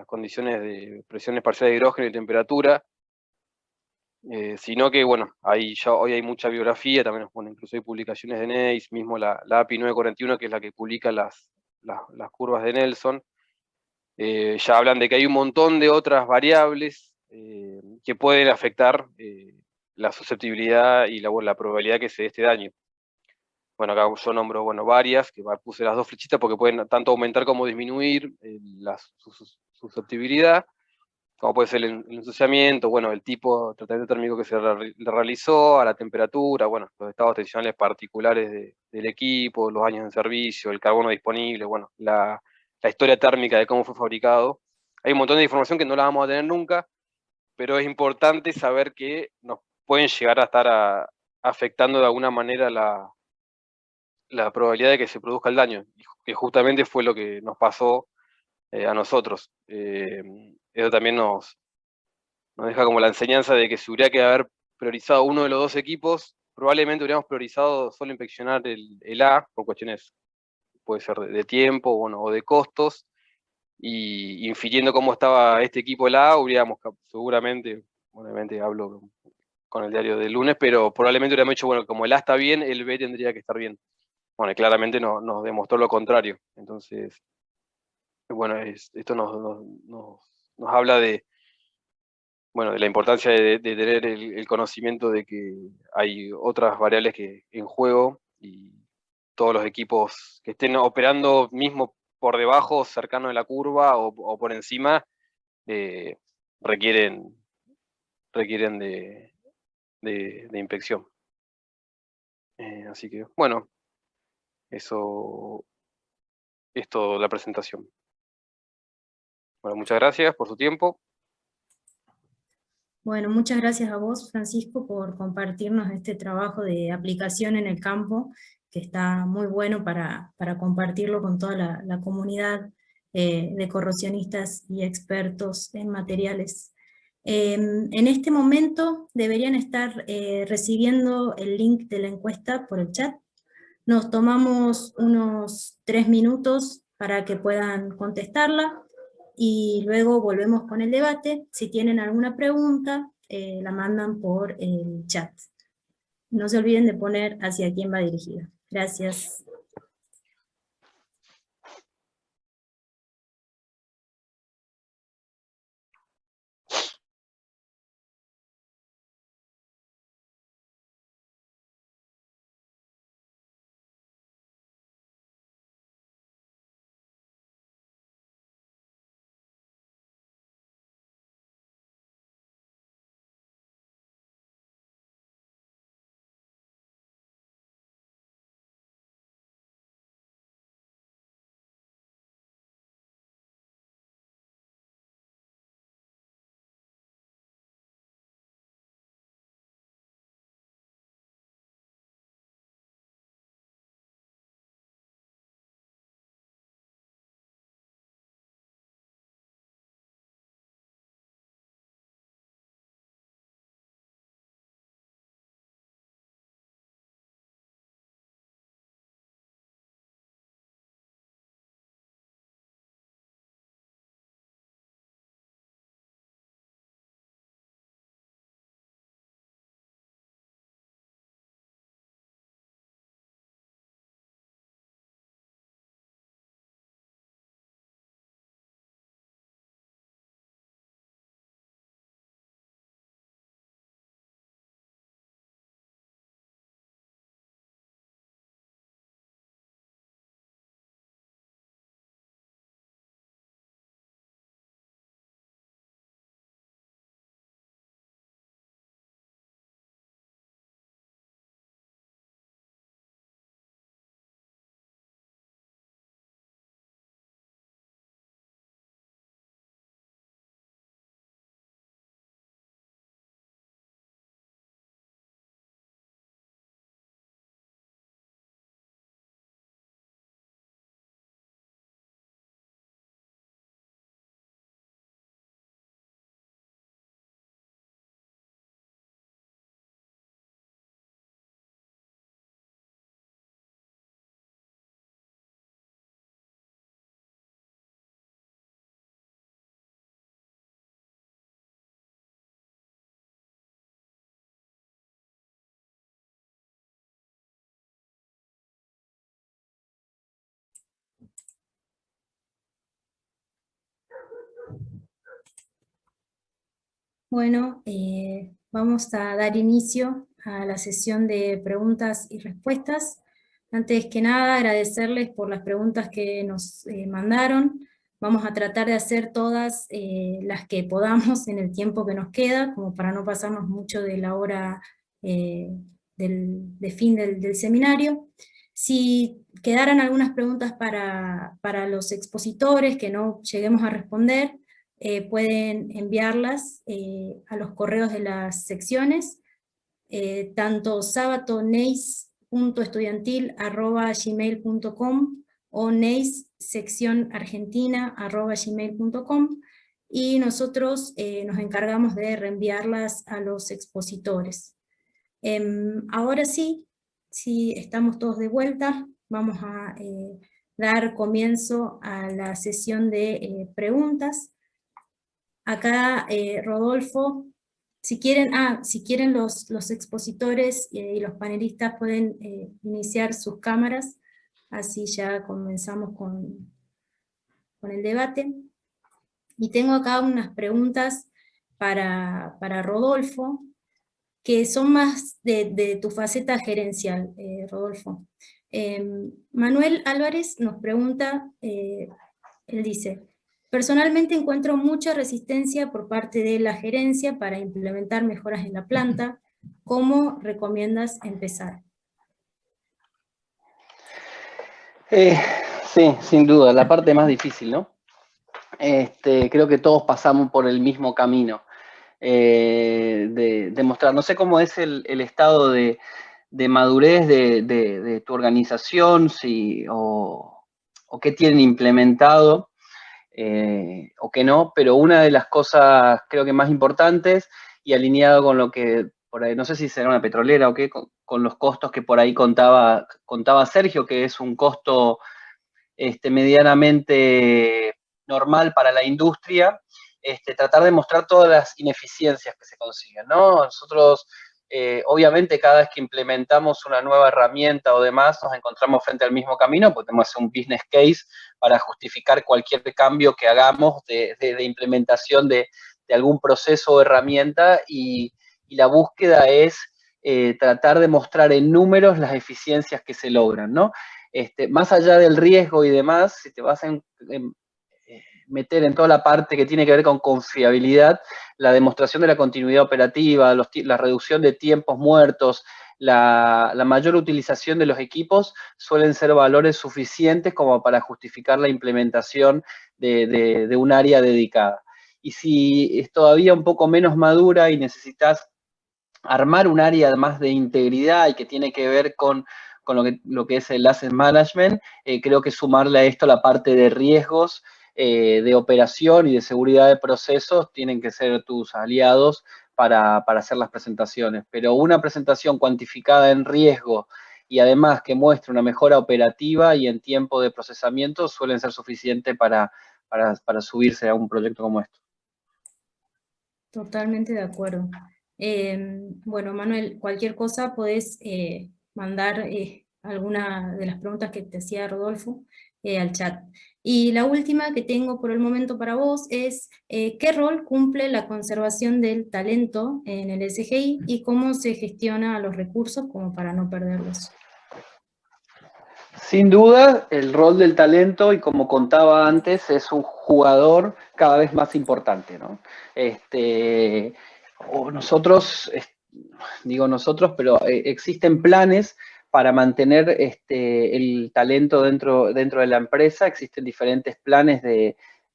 condiciones de presiones parciales de hidrógeno y temperatura, sino que, bueno, hoy hay mucha bibliografía, también, bueno, incluso hay publicaciones de NEIS, mismo la API 941, que es la que publica las curvas de Nelson, ya hablan de que hay un montón de otras variables que pueden afectar la susceptibilidad y la probabilidad que se dé este daño. Bueno, acá yo nombro, bueno, varias, que puse las dos flechitas porque pueden tanto aumentar como disminuir la susceptibilidad, como puede ser el ensuciamiento, bueno, el tipo de tratamiento térmico que se realizó, a la temperatura, bueno, los estados tensionales particulares del equipo, los años de servicio, el carbono disponible, bueno, la historia térmica de cómo fue fabricado. Hay un montón de información que no la vamos a tener nunca, pero es importante saber que nos pueden llegar a estar afectando de alguna manera la probabilidad de que se produzca el daño, que justamente fue lo que nos pasó a nosotros. Eso también nos deja como la enseñanza de que si hubiera que haber priorizado uno de los dos equipos, probablemente hubiéramos priorizado solo inspeccionar el A, por cuestiones, puede ser de tiempo, bueno, o de costos, y infiriendo cómo estaba este equipo el A, hubiéramos seguramente, obviamente hablo con el diario del lunes, pero probablemente hubiéramos dicho, bueno, como el A está bien, el B tendría que estar bien. Bueno, y claramente nos demostró lo contrario. Entonces, bueno, esto nos habla de, bueno, de la importancia de tener el conocimiento de que hay otras variables en juego, y todos los equipos que estén operando mismo por debajo, cercano de la curva o por encima, requieren de inspección. Así que, bueno, eso es toda la presentación. Bueno, muchas gracias por su tiempo. Bueno, muchas gracias a vos, Francisco, por compartirnos este trabajo de aplicación en el campo, que está muy bueno para compartirlo con toda la comunidad de corrosionistas y expertos en materiales. En este momento deberían estar recibiendo el link de la encuesta por el chat. Nos tomamos unos 3 minutos para que puedan contestarla, y luego volvemos con el debate. Si tienen alguna pregunta, la mandan por el chat. No se olviden de poner hacia quién va dirigida. Gracias. Bueno, vamos a dar inicio a la sesión de preguntas y respuestas. Antes que nada, agradecerles por las preguntas que nos mandaron. Vamos a tratar de hacer todas las que podamos en el tiempo que nos queda, como para no pasarnos mucho de la hora de fin del seminario. Si quedaran algunas preguntas para los expositores que no lleguemos a responder, pueden enviarlas a los correos de las secciones, tanto sabatoneis.estudiantil@gmail.com o neis-sección-argentina@gmail.com, y nosotros nos encargamos de reenviarlas a los expositores. Ahora sí, si estamos todos de vuelta, vamos a dar comienzo a la sesión de preguntas. Acá, Rodolfo, si quieren los expositores y los panelistas pueden iniciar sus cámaras, así ya comenzamos con el debate. Y tengo acá unas preguntas para Rodolfo, que son más de tu faceta gerencial, Rodolfo. Manuel Álvarez nos pregunta, él dice: personalmente encuentro mucha resistencia por parte de la gerencia para implementar mejoras en la planta. ¿Cómo recomiendas empezar? Sí, sin duda, la parte más difícil, ¿no? Creo que todos pasamos por el mismo camino. De mostrar, no sé cómo es el estado de madurez de tu organización, o qué tienen implementado, o qué no, pero una de las cosas creo que más importantes, y alineado con lo que por ahí, no sé si será una petrolera o qué, con los costos que por ahí contaba Sergio, que es un costo medianamente normal para la industria, tratar de mostrar todas las ineficiencias que se consiguen, ¿no? Nosotros, obviamente, cada vez que implementamos una nueva herramienta o demás, nos encontramos frente al mismo camino, porque tenemos que hacer un business case para justificar cualquier cambio que hagamos de implementación de algún proceso o herramienta, y la búsqueda es tratar de mostrar en números las eficiencias que se logran, ¿no? Más allá del riesgo y demás, si te vas a meter en toda la parte que tiene que ver con confiabilidad, la demostración de la continuidad operativa, la reducción de tiempos muertos, la mayor utilización de los equipos, suelen ser valores suficientes como para justificar la implementación de un área dedicada. Y si es todavía un poco menos madura y necesitas armar un área más de integridad y que tiene que ver con lo que es el asset management, creo que sumarle a esto la parte de riesgos, de operación y de seguridad de procesos, tienen que ser tus aliados para hacer las presentaciones. Pero una presentación cuantificada en riesgo y además que muestre una mejora operativa y en tiempo de procesamiento suelen ser suficientes para subirse a un proyecto como este. Totalmente de acuerdo. Bueno, Manuel, cualquier cosa podés mandar alguna de las preguntas que te hacía Rodolfo al chat. Y la última que tengo por el momento para vos es, ¿qué rol cumple la conservación del talento en el SGI y cómo se gestiona los recursos como para no perderlos? Sin duda, el rol del talento, y como contaba antes, es un jugador cada vez más importante, ¿no? Nosotros, digo nosotros, pero existen planes para mantener el talento dentro de la empresa. Existen diferentes planes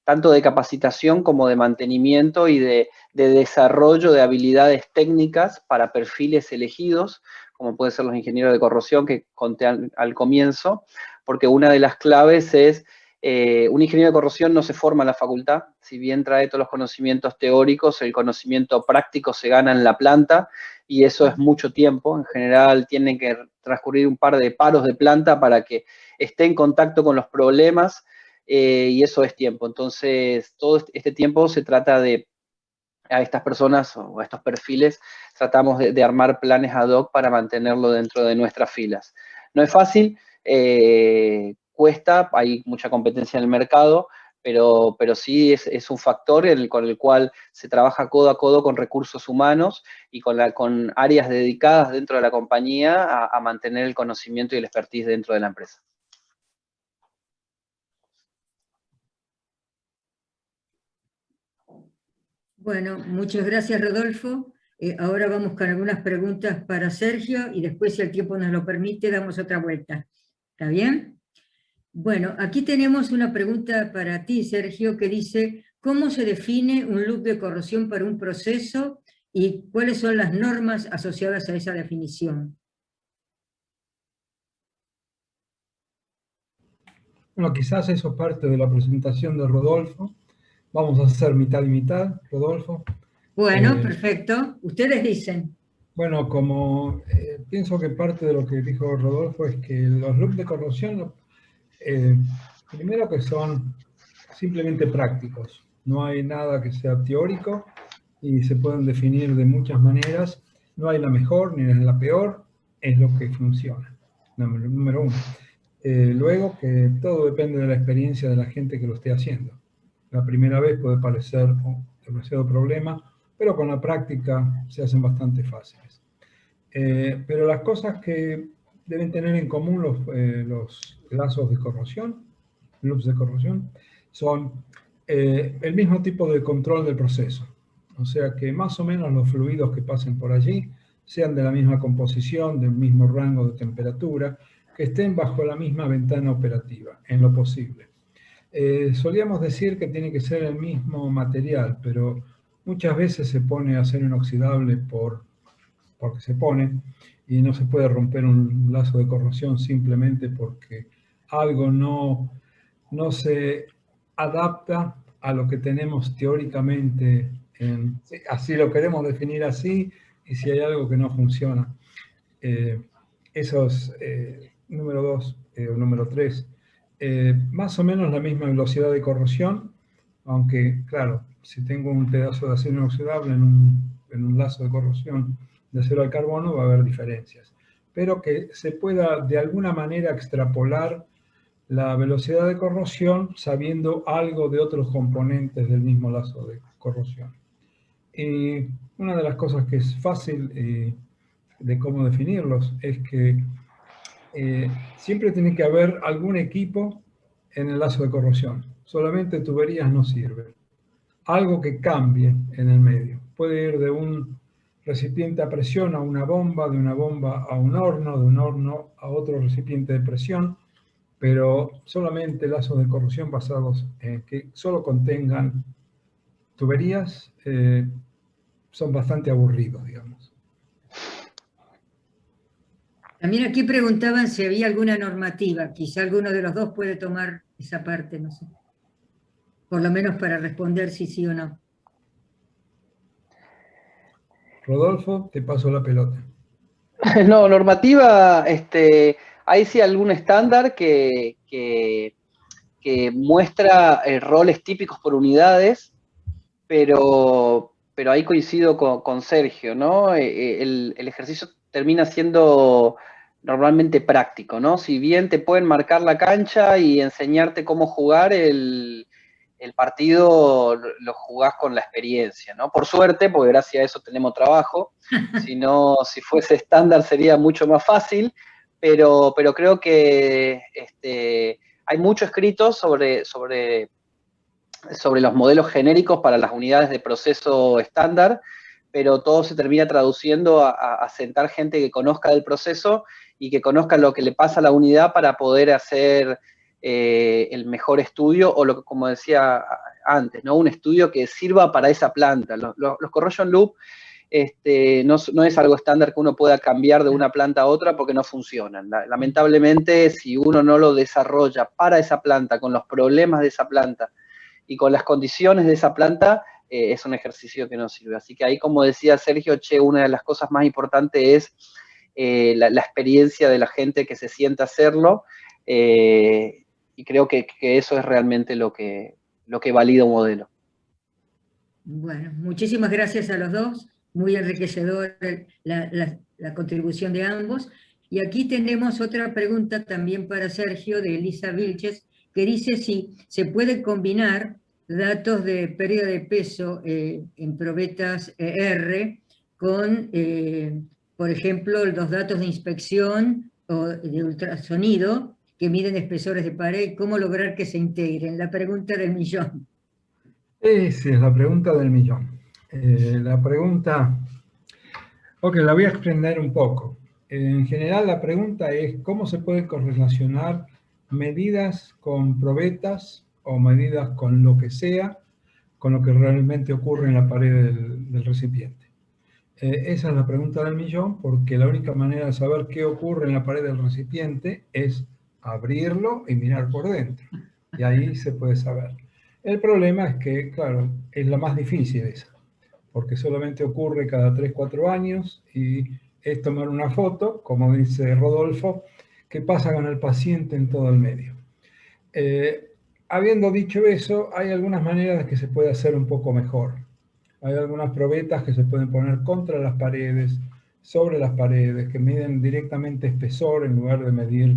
tanto de capacitación como de mantenimiento y de desarrollo de habilidades técnicas para perfiles elegidos, como pueden ser los ingenieros de corrosión que conté al comienzo, porque una de las claves es, un ingeniero de corrosión no se forma en la facultad, si bien trae todos los conocimientos teóricos, el conocimiento práctico se gana en la planta, y eso es mucho tiempo. En general tienen que transcurrir un par de paros de planta para que esté en contacto con los problemas, y eso es tiempo. Entonces, todo este tiempo se trata de, a estas personas o a estos perfiles, tratamos de armar planes ad hoc para mantenerlo dentro de nuestras filas. No es fácil, cuesta, hay mucha competencia en el mercado, pero sí es un factor con el cual se trabaja codo a codo con recursos humanos y con áreas dedicadas dentro de la compañía a mantener el conocimiento y el expertise dentro de la empresa. Bueno, muchas gracias, Rodolfo. Ahora vamos con algunas preguntas para Sergio y después, si el tiempo nos lo permite, damos otra vuelta. ¿Está bien? Bueno, aquí tenemos una pregunta para ti, Sergio, que dice: ¿cómo se define un loop de corrosión para un proceso y cuáles son las normas asociadas a esa definición? Bueno, quizás eso es parte de la presentación de Rodolfo. Vamos a hacer mitad y mitad, Rodolfo. Bueno, perfecto. Ustedes dicen. Bueno, como pienso que parte de lo que dijo Rodolfo es que los loops de corrosión, primero que son simplemente prácticos. No hay nada que sea teórico y se pueden definir de muchas maneras. No hay la mejor ni la peor, es lo que funciona. Número uno. Luego, que todo depende de la experiencia de la gente que lo esté haciendo. La primera vez puede parecer demasiado problema, pero con la práctica se hacen bastante fáciles. Pero las cosas que deben tener en común los lazos de corrosión, loops de corrosión, son el mismo tipo de control del proceso. O sea que más o menos los fluidos que pasen por allí sean de la misma composición, del mismo rango de temperatura, que estén bajo la misma ventana operativa, en lo posible. Solíamos decir que tiene que ser el mismo material, pero muchas veces se pone acero inoxidable porque se pone, y no se puede romper un lazo de corrosión simplemente porque algo no se adapta a lo que tenemos teóricamente. Así lo queremos definir así, y si hay algo que no funciona. Eso es número 2 o número 3. Más o menos la misma velocidad de corrosión, aunque, claro, si tengo un pedazo de acero inoxidable en un lazo de corrosión de acero al carbono, va a haber diferencias. Pero que se pueda de alguna manera extrapolar la velocidad de corrosión sabiendo algo de otros componentes del mismo lazo de corrosión. Y una de las cosas que es fácil de cómo definirlos es que siempre tiene que haber algún equipo en el lazo de corrosión. Solamente tuberías no sirve. Algo que cambie en el medio. Puede ir de un recipiente a presión a una bomba, de una bomba a un horno, de un horno a otro recipiente de presión, pero solamente lazos de corrosión basados en que solo contengan tuberías son bastante aburridos, digamos. También aquí preguntaban si había alguna normativa. Quizá alguno de los dos puede tomar esa parte, no sé. Por lo menos para responder si sí o no. Rodolfo, te paso la pelota. No, normativa, hay sí algún estándar que muestra roles típicos por unidades, pero ahí coincido con Sergio, ¿no? El ejercicio termina siendo normalmente práctico, ¿no? Si bien te pueden marcar la cancha y enseñarte cómo jugar, el partido lo jugás con la experiencia, ¿no? Por suerte, porque gracias a eso tenemos trabajo. Si fuese estándar sería mucho más fácil, pero creo que hay mucho escrito sobre los modelos genéricos para las unidades de proceso estándar, pero todo se termina traduciendo a sentar gente que conozca del proceso y que conozca lo que le pasa a la unidad para poder hacer el mejor estudio, o como decía antes, ¿no? Un estudio que sirva para esa planta. Los corrosion loop no es algo estándar que uno pueda cambiar de una planta a otra porque no funcionan. Lamentablemente, si uno no lo desarrolla para esa planta, con los problemas de esa planta y con las condiciones de esa planta, es un ejercicio que no sirve. Así que ahí, como decía Sergio, una de las cosas más importantes es la experiencia de la gente que se sienta a hacerlo, y creo que eso es realmente lo que valida un modelo. Bueno, muchísimas gracias a los dos, muy enriquecedor la contribución de ambos. Y aquí tenemos otra pregunta también para Sergio, de Elisa Vilches, que dice si se puede combinar datos de pérdida de peso en probetas R con, por ejemplo, los datos de inspección o de ultrasonido que miden espesores de pared, ¿cómo lograr que se integren? La pregunta del millón. Esa es la pregunta del millón. La pregunta, ok, la voy a extender un poco. En general la pregunta es ¿cómo se puede correlacionar medidas con probetas o medidas con lo que sea, con lo que realmente ocurre en la pared del recipiente? Esa es la pregunta del millón, porque la única manera de saber qué ocurre en la pared del recipiente es abrirlo y mirar por dentro. Y ahí se puede saber. El problema es que, claro, es la más difícil esa, porque solamente ocurre cada 3, 4 años y es tomar una foto, como dice Rodolfo, que pasa con el paciente en todo el medio. Habiendo dicho eso, hay algunas maneras de que se puede hacer un poco mejor. Hay algunas probetas que se pueden poner contra las paredes, sobre las paredes, que miden directamente espesor en lugar de medir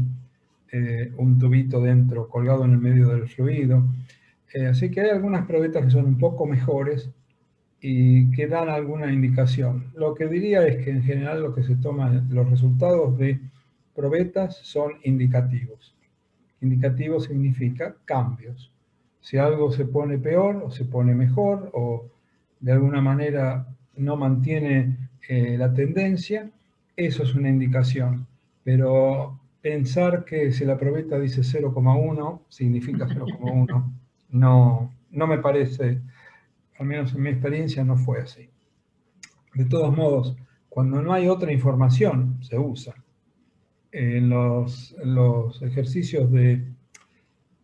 un tubito dentro, colgado en el medio del fluido. Así que hay algunas probetas que son un poco mejores y que dan alguna indicación. Lo que diría es que en general lo que se toma, los resultados de probetas son indicativos. Indicativo significa cambios. Si algo se pone peor o se pone mejor o de alguna manera no mantiene la tendencia, eso es una indicación. Pero pensar que si la probeta dice 0,1 significa 0,1 no me parece, al menos en mi experiencia no fue así. De todos modos, cuando no hay otra información, se usa. En los ejercicios de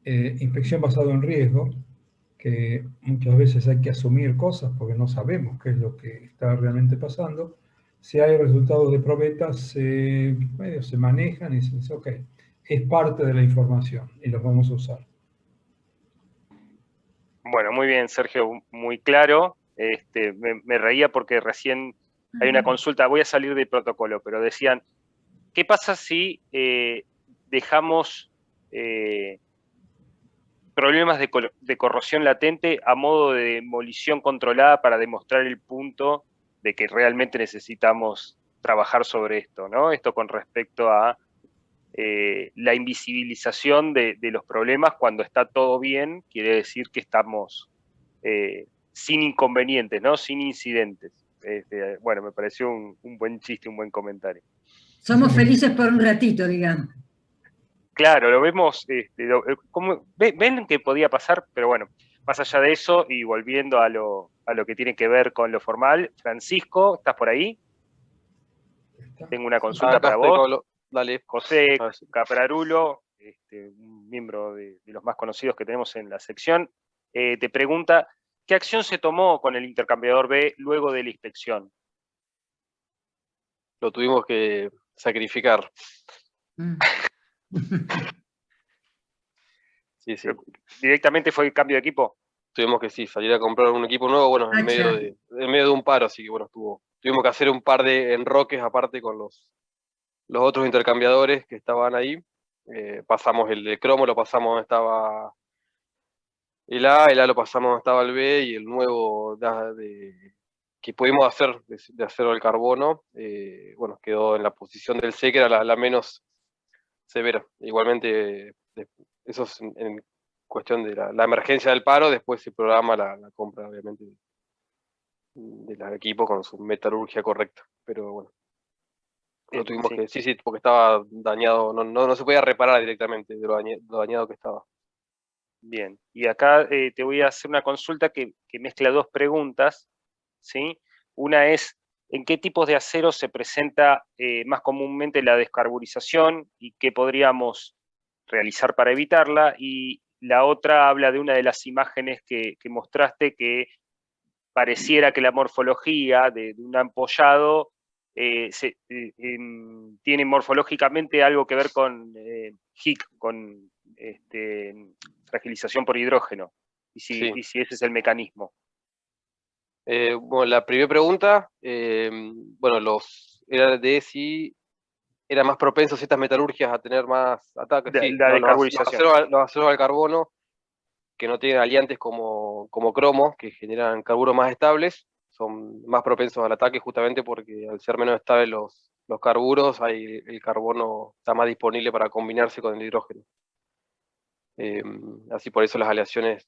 inspección basado en riesgo, que muchas veces hay que asumir cosas porque no sabemos qué es lo que está realmente pasando, si hay resultados de probetas, se manejan y se dice, ok, es parte de la información y los vamos a usar. Bueno, muy bien, Sergio, muy claro. Me reía porque recién hay una consulta, voy a salir del protocolo, pero decían, ¿qué pasa si dejamos problemas de corrosión latente a modo de demolición controlada para demostrar el punto de que realmente necesitamos trabajar sobre esto, ¿no? Esto con respecto a la invisibilización de los problemas cuando está todo bien, quiere decir que estamos sin inconvenientes, ¿no? Sin incidentes. Bueno, me pareció un buen chiste, un buen comentario. Somos felices por un ratito, digamos. Claro, lo vemos, ven que podía pasar, pero bueno, más allá de eso y volviendo a lo que tiene que ver con lo formal, Francisco, ¿estás por ahí? Tengo una consulta para vos. Pablo. Dale. José Caprarulo, un miembro de los más conocidos que tenemos en la sección, te pregunta, ¿qué acción se tomó con el intercambiador B luego de la inspección? Lo tuvimos que sacrificar. Sí, sí. ¿Directamente fue el cambio de equipo? Tuvimos que salir a comprar un equipo nuevo, bueno, en medio de un paro, así que bueno, tuvimos que hacer un par de enroques aparte con los otros intercambiadores que estaban ahí. Pasamos el de cromo, lo pasamos donde estaba el A lo pasamos donde estaba el B, y el nuevo que pudimos hacer, de acero al carbono, bueno, quedó en la posición del C, que era la menos severa. Igualmente, eso es en cuestión de la emergencia del paro, después se programa la compra, obviamente, del equipo con su metalurgia correcta, pero bueno. Lo tuvimos que, sí, porque estaba dañado, no se podía reparar directamente de lo dañado que estaba. Bien, y acá te voy a hacer una consulta que mezcla dos preguntas, ¿sí? Una es, ¿en qué tipos de acero se presenta más comúnmente la descarburización y qué podríamos realizar para evitarla? Y la otra habla de una de las imágenes que mostraste, que pareciera que la morfología de un ampollado tiene morfológicamente algo que ver con HIC, con fragilización por hidrógeno, y si ese es el mecanismo. Bueno, la primera pregunta, bueno, era de si eran más propensos estas metalurgias a tener más ataques. Sí, La decarbonización. los aceros al carbono, que no tienen aliantes como cromo, que generan carburos más estables, son más propensos al ataque justamente porque al ser menos estables los carburos, el carbono está más disponible para combinarse con el hidrógeno. Así por eso las aleaciones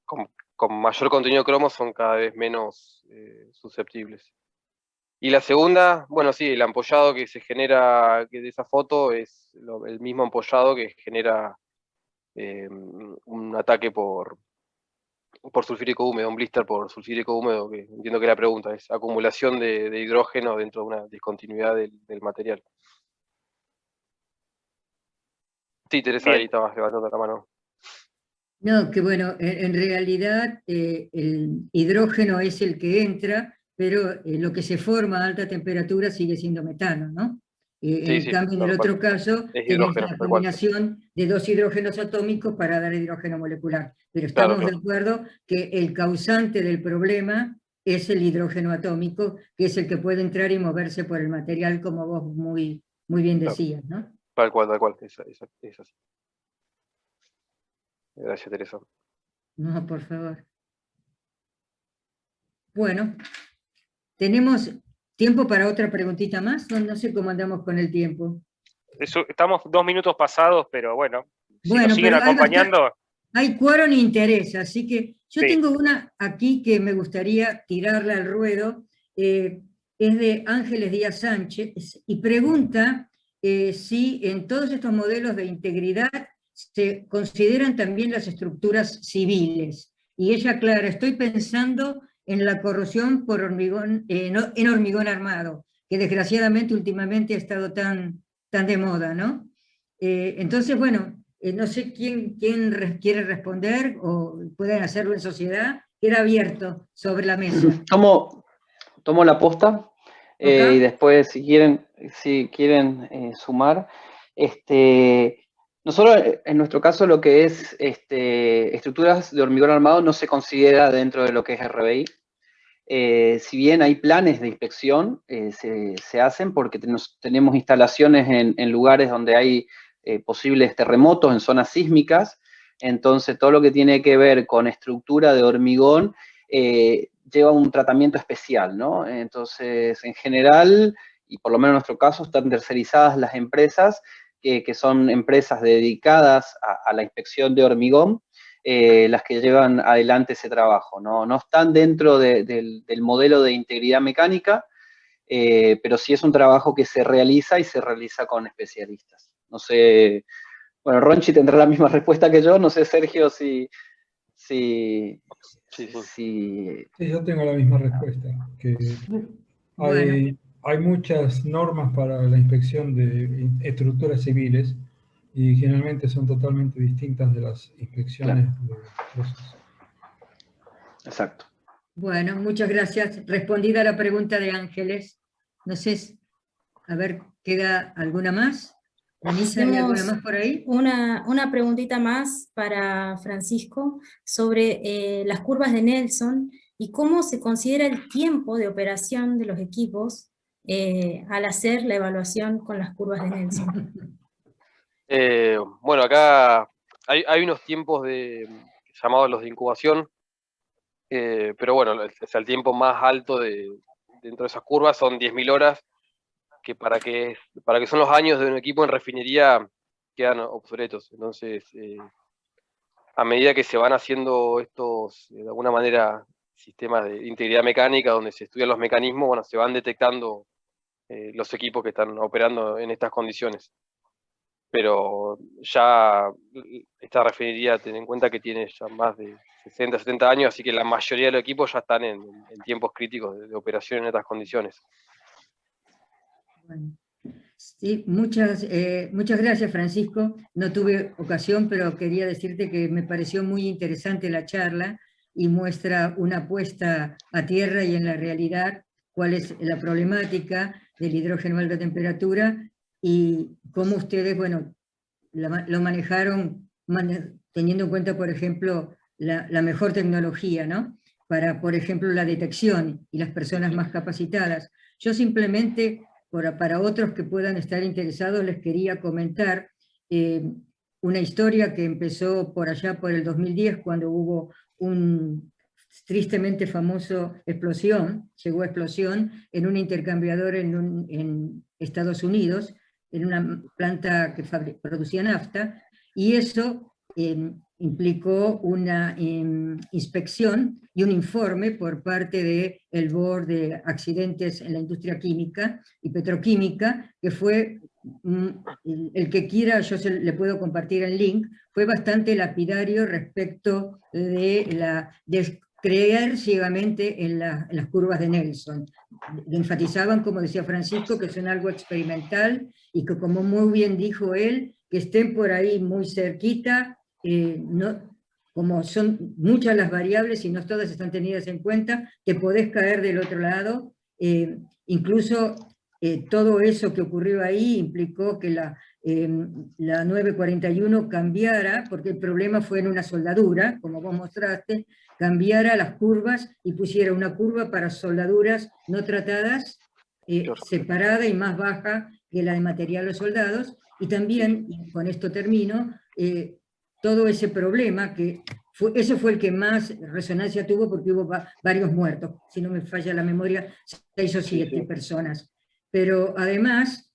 con mayor contenido de cromo son cada vez menos susceptibles. Y la segunda, bueno, sí, el ampollado que se genera de esa foto es el mismo ampollado que genera un ataque por sulfídrico húmedo, un blister por sulfídrico húmedo, que entiendo que la pregunta es acumulación de hidrógeno dentro de una discontinuidad del material. Sí, Teresa, ahí estabas levantando la mano. No, que bueno, en realidad el hidrógeno es el que entra, pero lo que se forma a alta temperatura sigue siendo metano, ¿no? En cambio, en el otro caso, tenemos la combinación de dos hidrógenos atómicos para dar hidrógeno molecular. Pero estamos de acuerdo que el causante del problema es el hidrógeno atómico, que es el que puede entrar y moverse por el material, como vos muy bien decías, ¿no? Tal cual, es así. Gracias, Teresa. No, por favor. Bueno, ¿tenemos tiempo para otra preguntita más? No sé cómo andamos con el tiempo. Estamos 2 minutos pasados, pero bueno, si nos siguen acompañando... Hay quórum e interés, así que yo tengo una aquí que me gustaría tirarla al ruedo. Es de Ángeles Díaz Sánchez y pregunta si en todos estos modelos de integridad se consideran también las estructuras civiles. Y ella aclara, estoy pensando en la corrosión por hormigón, en hormigón armado, que desgraciadamente últimamente ha estado tan de moda, ¿no? Entonces, bueno, no sé quién quiere responder o pueden hacerlo en sociedad, queda abierto sobre la mesa. Tomo la posta y después si quieren sumar. Nosotros, en nuestro caso, lo que es estructuras de hormigón armado no se considera dentro de lo que es RBI. Si bien hay planes de inspección, se hacen porque tenemos instalaciones en lugares donde hay posibles terremotos, en zonas sísmicas. Entonces, todo lo que tiene que ver con estructura de hormigón lleva un tratamiento especial, ¿no? Entonces, en general, y por lo menos en nuestro caso, están tercerizadas las empresas, que son empresas dedicadas a la inspección de hormigón, las que llevan adelante ese trabajo. No están dentro del modelo de integridad mecánica, pero sí es un trabajo que se realiza y se realiza con especialistas. No sé, bueno, Ronchi tendrá la misma respuesta que yo, no sé, Sergio, Sí, yo tengo la misma respuesta, que hay muchas normas para la inspección de estructuras civiles y generalmente son totalmente distintas de las inspecciones de procesos. Exacto. Bueno, muchas gracias. Respondida la pregunta de Ángeles. No sé, a ver, ¿queda alguna más? ¿Hay alguna más por ahí? Una preguntita más para Francisco sobre las curvas de Nelson y cómo se considera el tiempo de operación de los equipos al hacer la evaluación con las curvas de Nelson. Bueno, acá hay unos tiempos llamados los de incubación, pero bueno, el tiempo más alto dentro de esas curvas son 10.000 horas, que para que son los años de un equipo en refinería quedan obsoletos. Entonces, a medida que se van haciendo estos, de alguna manera, sistemas de integridad mecánica, donde se estudian los mecanismos, bueno, se van detectando los equipos que están operando en estas condiciones. Pero ya esta refinería, ten en cuenta que tiene ya más de 60, 70 años, así que la mayoría de los equipos ya están en tiempos críticos de operación en estas condiciones. Bueno, sí, muchas gracias, Francisco. No tuve ocasión, pero quería decirte que me pareció muy interesante la charla y muestra una puesta a tierra y en la realidad cuál es la problemática del hidrógeno a alta temperatura y cómo ustedes, bueno, lo manejaron teniendo en cuenta, por ejemplo, la mejor tecnología, ¿no? Para, por ejemplo, la detección y las personas más capacitadas. Yo simplemente para otros que puedan estar interesados, les quería comentar una historia que empezó por allá por el 2010, cuando hubo un tristemente famoso llegó a explosión en un intercambiador en Estados Unidos, en una planta que producía nafta, y eso implicó una inspección y un informe por parte del Board de Accidentes en la Industria Química y Petroquímica, que fue, el que quiera, yo le puedo compartir el link, fue bastante lapidario respecto de creer ciegamente en las curvas de Nelson. Enfatizaban, como decía Francisco, que son algo experimental y que, como muy bien dijo él, que estén por ahí muy cerquita, como son muchas las variables y no todas están tenidas en cuenta, te podés caer del otro lado. Incluso todo eso que ocurrió ahí implicó que la 941 cambiara, porque el problema fue en una soldadura, como vos mostraste, cambiara las curvas y pusiera una curva para soldaduras no tratadas, separada y más baja que la de materiales soldados, y también, y con esto termino, todo ese problema, eso fue el que más resonancia tuvo, porque hubo varios muertos, si no me falla la memoria, 6 o 7 personas. Pero además,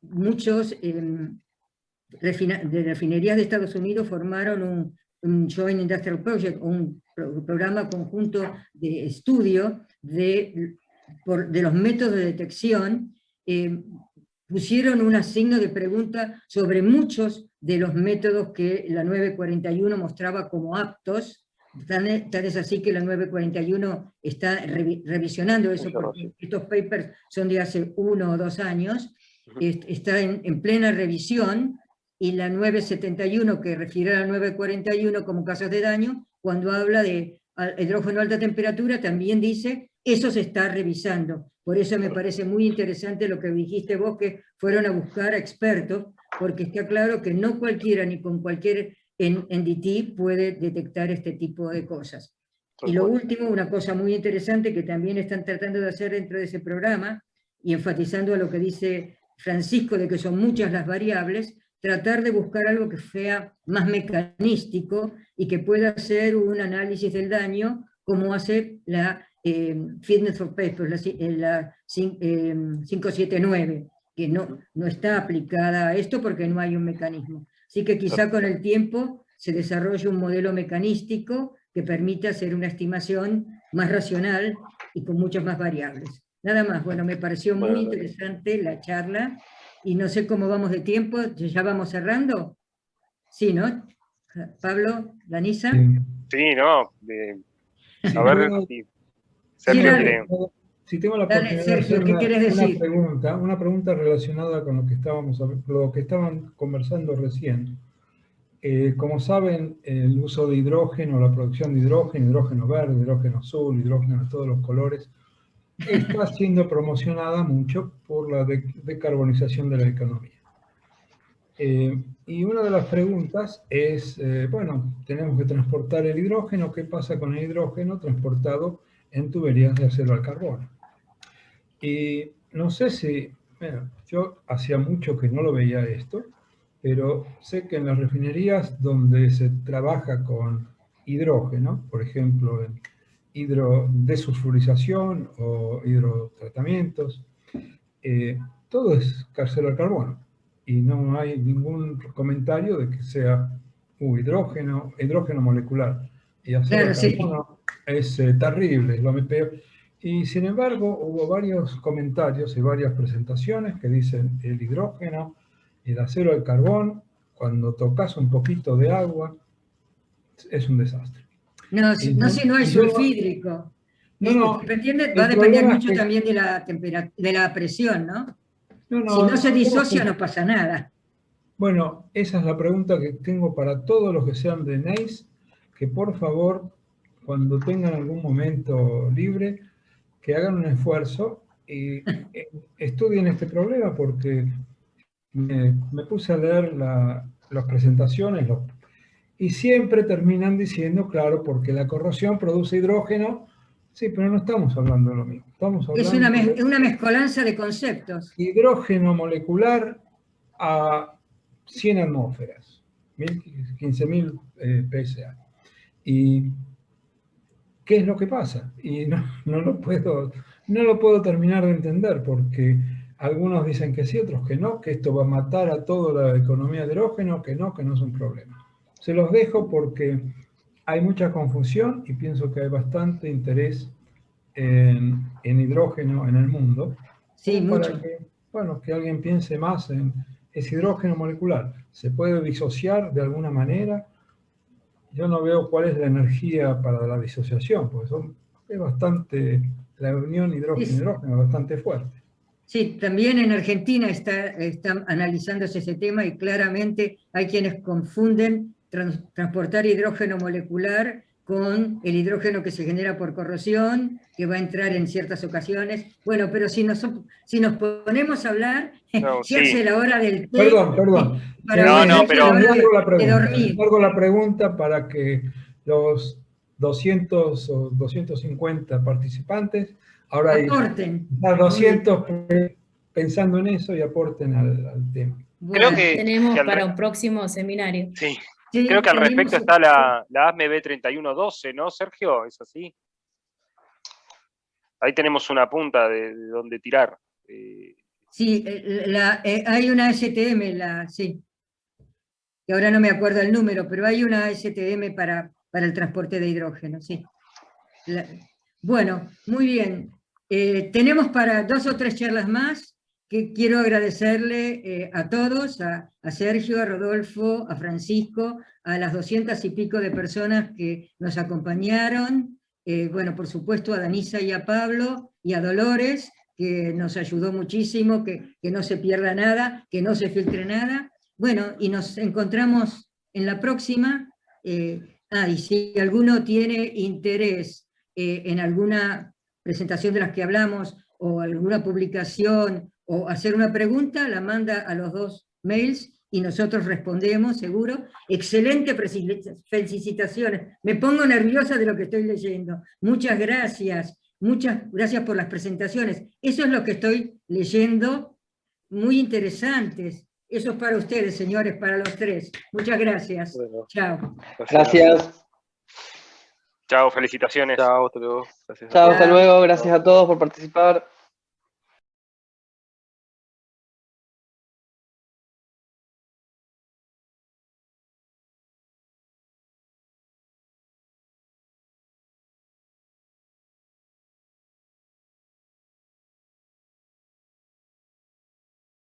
muchos de refinerías de Estados Unidos formaron un Joint Industrial Project, un programa conjunto de estudio de los métodos de detección. Pusieron un signo de pregunta sobre muchos de los métodos que la 941 mostraba como aptos. Tal es así que la 941 está revisionando eso, porque estos papers son de hace 1 o 2 años, está en plena revisión, y la 971, que refiere a la 941 como casos de daño, cuando habla de hidrógeno a alta temperatura, también dice, eso se está revisando. Por eso me parece muy interesante lo que dijiste vos, que fueron a buscar a expertos, porque está claro que no cualquiera, ni con cualquier NDT, puede detectar este tipo de cosas. Y lo último, una cosa muy interesante que también están tratando de hacer dentro de ese programa, y enfatizando a lo que dice Francisco, de que son muchas las variables, tratar de buscar algo que sea más mecanístico y que pueda hacer un análisis del daño, como hace la Fitness for Papers, la 579, que no está aplicada a esto porque no hay un mecanismo. Así que quizá con el tiempo se desarrolle un modelo mecanístico que permita hacer una estimación más racional y con muchas más variables. Nada más, bueno, me pareció muy interesante la charla, y no sé cómo vamos de tiempo, ¿ya vamos cerrando? Sí, ¿no? Pablo, Danisa. Sí, ¿no? A ver, si tengo la Dale, oportunidad Sergio, de ¿qué hacer querés decir? una pregunta relacionada con lo que estaban conversando recién. Como saben, el uso de hidrógeno, la producción de hidrógeno verde, hidrógeno azul, hidrógeno de todos los colores, está siendo promocionada mucho por la decarbonización de la economía. Y una de las preguntas es, bueno, tenemos que transportar el hidrógeno, ¿qué pasa con el hidrógeno transportado en tuberías de acero al carbono? Y no sé si, bueno, yo hacía mucho que no lo veía esto, pero sé que en las refinerías donde se trabaja con hidrógeno, por ejemplo, en desulfurización o hidrotratamientos, todo es acero al carbono. Y no hay ningún comentario de que sea hidrógeno molecular. Y acero al carbono es terrible, es lo peor. Y sin embargo, hubo varios comentarios y varias presentaciones que dicen el hidrógeno, el acero al carbón, cuando tocas un poquito de agua, es un desastre. No, si no hay sulfídrico. No, va a depender mucho también de la temperatura, de la presión, ¿no? Si no se disocia, no pasa nada. Bueno, esa es la pregunta que tengo para todos los que sean de NEIS, que por favor, cuando tengan algún momento libre, que hagan un esfuerzo y estudien este problema, porque me puse a leer las presentaciones y siempre terminan diciendo, claro, porque la corrosión produce hidrógeno Sí, pero no estamos hablando de lo mismo. Estamos hablando Es una mezcolanza de conceptos. hidrógeno molecular a 100 atmósferas, 15.000 PSA. ¿Y qué es lo que pasa? Y no lo puedo terminar de entender, porque algunos dicen que sí, otros que no, que esto va a matar a toda la economía de hidrógeno, que no es un problema. Se los dejo porque hay mucha confusión y pienso que hay bastante interés en hidrógeno en el mundo. Sí, mucho. Que alguien piense más en ese hidrógeno molecular. ¿Se puede disociar de alguna manera? Yo no veo cuál es la energía para la disociación, porque es bastante, la unión hidrógeno-hidrógeno es bastante fuerte. Sí, también en Argentina está analizándose ese tema y claramente hay quienes confunden transportar hidrógeno molecular con el hidrógeno que se genera por corrosión, que va a entrar en ciertas ocasiones. Bueno, pero si nos ponemos a hablar, No, se hace la hora del té. Perdón. Pero Largo la pregunta para que los 200 o 250 participantes, ahora aporten. Hay 200 pensando en eso y aporten al tema. Creo que tenemos para un próximo seminario. Sí. Sí, Creo que al tenemos- respecto está la ASME B3112, ¿no, Sergio? ¿Es así? Ahí tenemos una punta de donde tirar. Sí, hay una STM, sí, que ahora no me acuerdo el número, pero hay una STM para el transporte de hidrógeno, sí. Bueno, muy bien. Tenemos para 2 o 3 charlas más, que quiero agradecerle a todos, a Sergio, a Rodolfo, a Francisco, a las 200 y pico de personas que nos acompañaron, bueno, por supuesto a Danisa y a Pablo, y a Dolores, que nos ayudó muchísimo, que no se pierda nada, que no se filtre nada. Bueno, y nos encontramos en la próxima. Y si alguno tiene interés en alguna presentación de las que hablamos, o alguna publicación, o hacer una pregunta, la manda a los 2 mails, y nosotros respondemos, seguro. Excelente, felicitaciones. Me pongo nerviosa de lo que estoy leyendo. Muchas gracias por las presentaciones. Eso es lo que estoy leyendo, muy interesantes. Eso es para ustedes, señores, para los 3. Muchas gracias. Bueno, Chao. Gracias. Chao, felicitaciones. Chao, hasta luego. Gracias. Chao, hasta luego. Gracias a todos por participar.